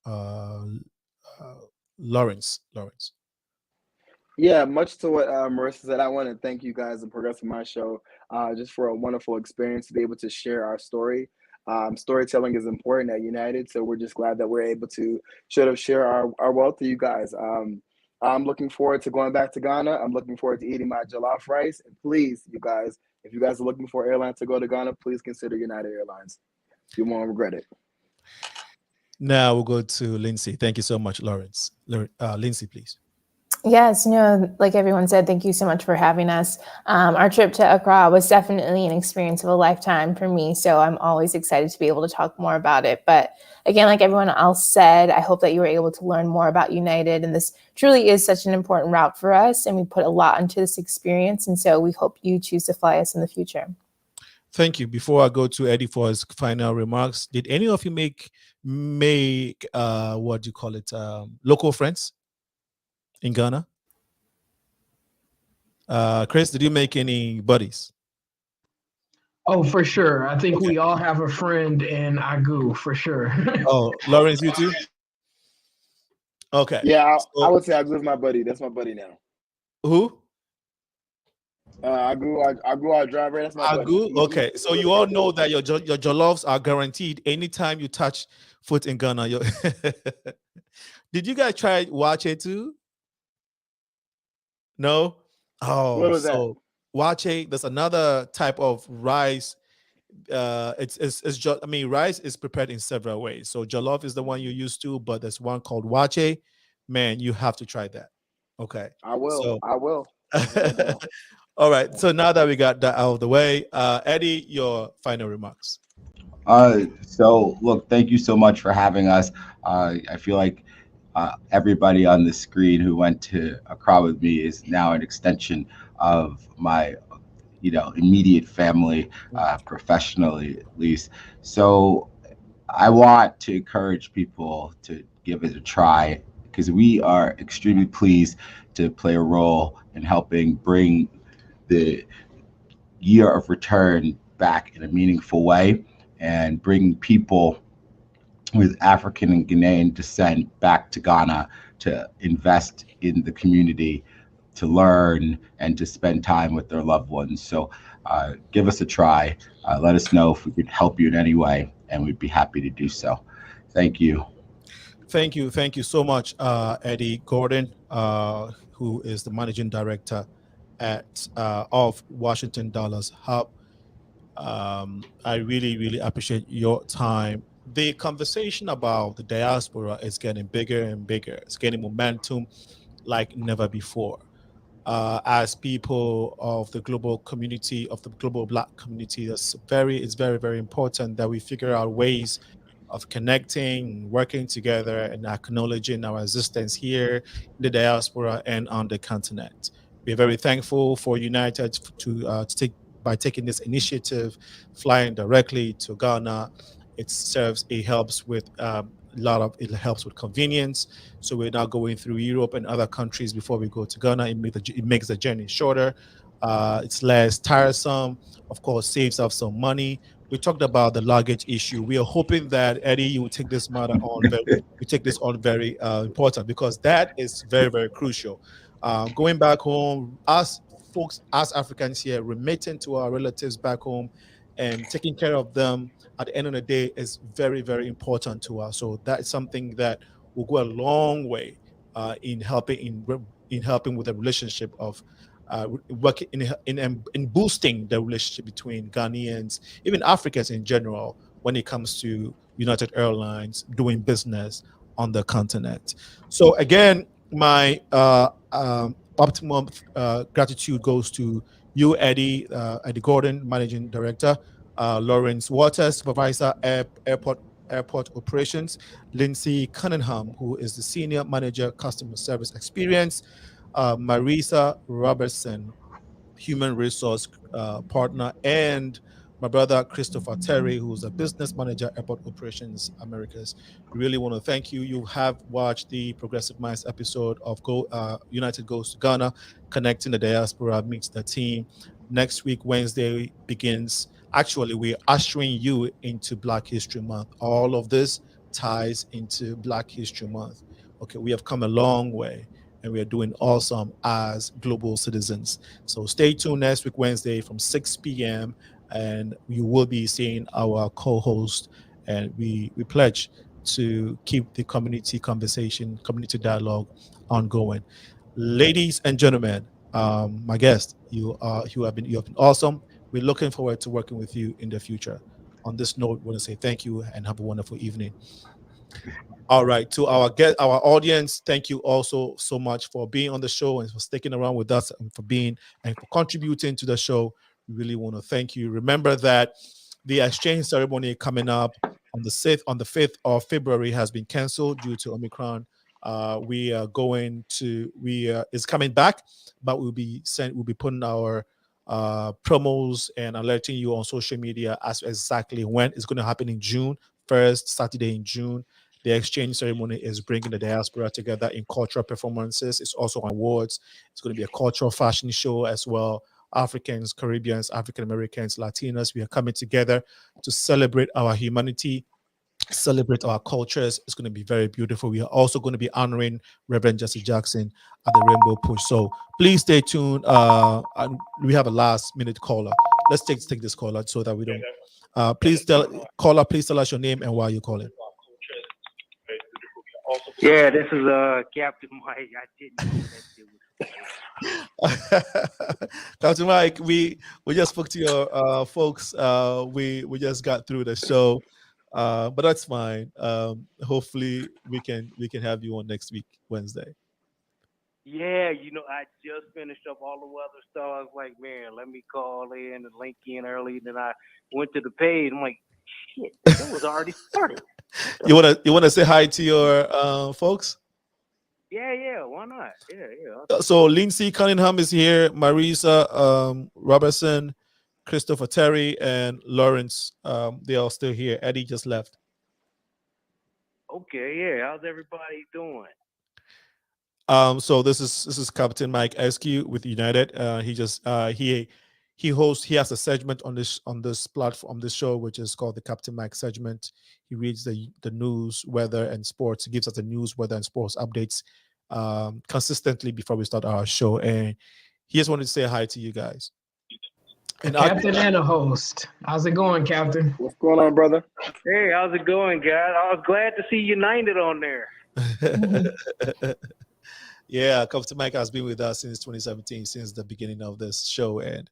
Uh, Lawrence. Yeah, much to what Marissa said, I want to thank you guys, the Progressive Mind Show, just for a wonderful experience to be able to share our story. Storytelling is important at United, so we're just glad that we're able to share our wealth to you guys. I'm looking forward to going back to Ghana. I'm looking forward to eating my jollof rice. And please, you guys, if you guys are looking for airlines to go to Ghana, please consider United Airlines. You won't regret it. Now we'll go to Lindsay. Thank you so much, Lawrence. Lindsay, please. Yes, like everyone said, thank you so much for having us. Our trip to Accra was definitely an experience of a lifetime for me, so I'm always excited to be able to talk more about it. But again, like everyone else said, I hope that you were able to learn more about United, and this truly is such an important route for us, and we put a lot into this experience, and so we hope you choose to fly us in the future. Thank you. Before I go to Eddie for his final remarks, did any of you make what do you call it, local friends in Ghana? Chris, did you make any buddies? Oh, for sure. I think we all have a friend in Agu, for sure. Oh, Lawrence, you too? Okay. Yeah, I would say Agu is my buddy. That's my buddy now. Who? Agu, our driver. That's my buddy. Agu? Okay. So you all know that your jollofs are guaranteed anytime you touch foot in Ghana. Did you guys try wache too? No? Oh, what was that? Wache, there's another type of rice. Rice is prepared in several ways. So jollof is the one you're used to, but there's one called wache. Man, you have to try that. Okay. I will. So, I will. all right. So now that we got that out of the way, Eddie, your final remarks. So look, thank you so much for having us. I feel like everybody on the screen who went to Accra with me is now an extension of my immediate family, professionally at least. So I want to encourage people to give it a try, because we are extremely pleased to play a role in helping bring the year of return back in a meaningful way and bring people with African and Ghanaian descent back to Ghana to invest in the community, to learn, and to spend time with their loved ones. So give us a try. Let us know if we could help you in any way, and we'd be happy to do so. Thank you. Thank you so much, Eddie Gordon, who is the managing director of Washington Dollars Hub. I really appreciate your time. The conversation about the diaspora is getting bigger and bigger. It's getting momentum like never before. As people of the global community, of the global Black community, it's very important that we figure out ways of connecting, working together, and acknowledging our existence here in the diaspora and on the continent. We're very thankful for United to taking this initiative, flying directly to Ghana. It helps with convenience. So we're now going through Europe and other countries before we go to Ghana. It makes the journey shorter. It's less tiresome. Of course, saves us some money. We talked about the luggage issue. We are hoping that Eddie, you will take this matter on. Very important, because that is very crucial. Going back home, us Africans here, remitting to our relatives back home and taking care of them at the end of the day is very important to us. So that is something that will go a long way in helping with the relationship of working in boosting the relationship between Ghanaians, even Africans in general, when it comes to United Airlines doing business on the continent. So again, my optimum gratitude goes to you, Eddie Gordon, Managing Director, Lawrence Waters, Supervisor, Airport Operations, Lindsay Cunningham, who is the Senior Manager, Customer Service Experience, Marissa Robertson, Human Resource Partner, and my brother Christopher Terry, who's a Business Manager, Airport Operations Americas. We really want to thank you. You have watched the Progressive Minds episode of United Goes to Ghana, Connecting the Diaspora Meets the Team. Next week, Wednesday, begins Actually, we're ushering you into Black History Month. All of this ties into Black History Month. Okay, we have come a long way, and we are doing awesome as global citizens. So stay tuned next week, Wednesday from 6 p.m., and you will be seeing our co-host, and we pledge to keep the community conversation, community dialogue ongoing. Ladies and gentlemen, my guest, you have been awesome. We're looking forward to working with you in the future. On this note, we want to say thank you and have a wonderful evening. All right, to our audience, thank you also so much for being on the show and for sticking around with us and for contributing to the show. We really want to thank you. Remember that the exchange ceremony coming up on the 5th of February has been canceled due to Omicron. It's coming back, but we'll be putting our promos and alerting you on social media as exactly when it's going to happen in June, first Saturday in June. The exchange ceremony is bringing the diaspora together in cultural performances. It's also awards. It's going to be a cultural fashion show as well. Africans, Caribbeans, African Americans, Latinos, we are coming together to celebrate our humanity, celebrate our cultures. It's going to be very beautiful. We are also going to be honoring Reverend Jesse Jackson at the Rainbow Push. So please stay tuned. And we have a last minute caller. Let's take this caller so that we don't. Please tell us your name and why you're calling. Yeah, this is Captain Mike. I didn't know that it was. Captain Mike, we just spoke to your folks. We just got through the show, but that's fine. Hopefully we can have you on next week Wednesday. Yeah, I just finished up all the weather stuff. I was like, man, let me call in and link in early. Then I went to the page. I'm like, shit, it was already started. You wanna say hi to your folks? Yeah, why not? Yeah. So Lindsay Cunningham is here, Marissa, Robertson, Christopher Terry, and Lawrence. They are still here. Eddie just left. Okay, yeah. How's everybody doing? So this is Captain Mike Eskew with United. He has a segment on this platform, this show, which is called the Captain Mike segment. He reads the news, weather, and sports. He gives us the news, weather, and sports updates consistently before we start our show. And he just wanted to say hi to you guys. And Captain and a host. How's it going, Captain? What's going on, brother? Hey, how's it going, guys? I was glad to see United on there. Yeah, Captain Mike has been with us since 2017, since the beginning of this show, and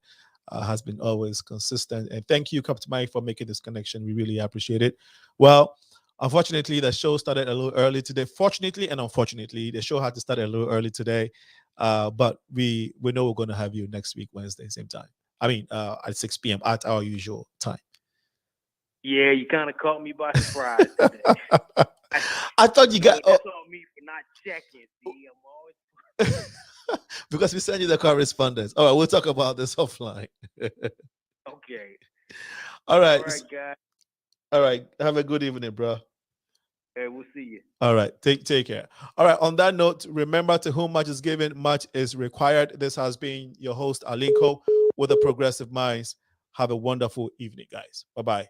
has been always consistent. And thank you, Captain Mike, for making this connection. We really appreciate it. Well, unfortunately, the show started a little early today. Fortunately and unfortunately, the show had to start a little early today. But we know we're going to have you next week, Wednesday, same time. I mean, at 6 p.m. at our usual time. Yeah, you kind of caught me by surprise today. I thought you got. That's on me for not checking. See, I'm always because we sent you the correspondence. All right, we'll talk about this offline. Okay. All right. All right, guys. All right. Have a good evening, bro. Hey, we'll see you. All right. Take care. All right. On that note, remember, to whom much is given, much is required. This has been your host, Alinko, with the Progressive Minds. Have a wonderful evening, guys. Bye-bye.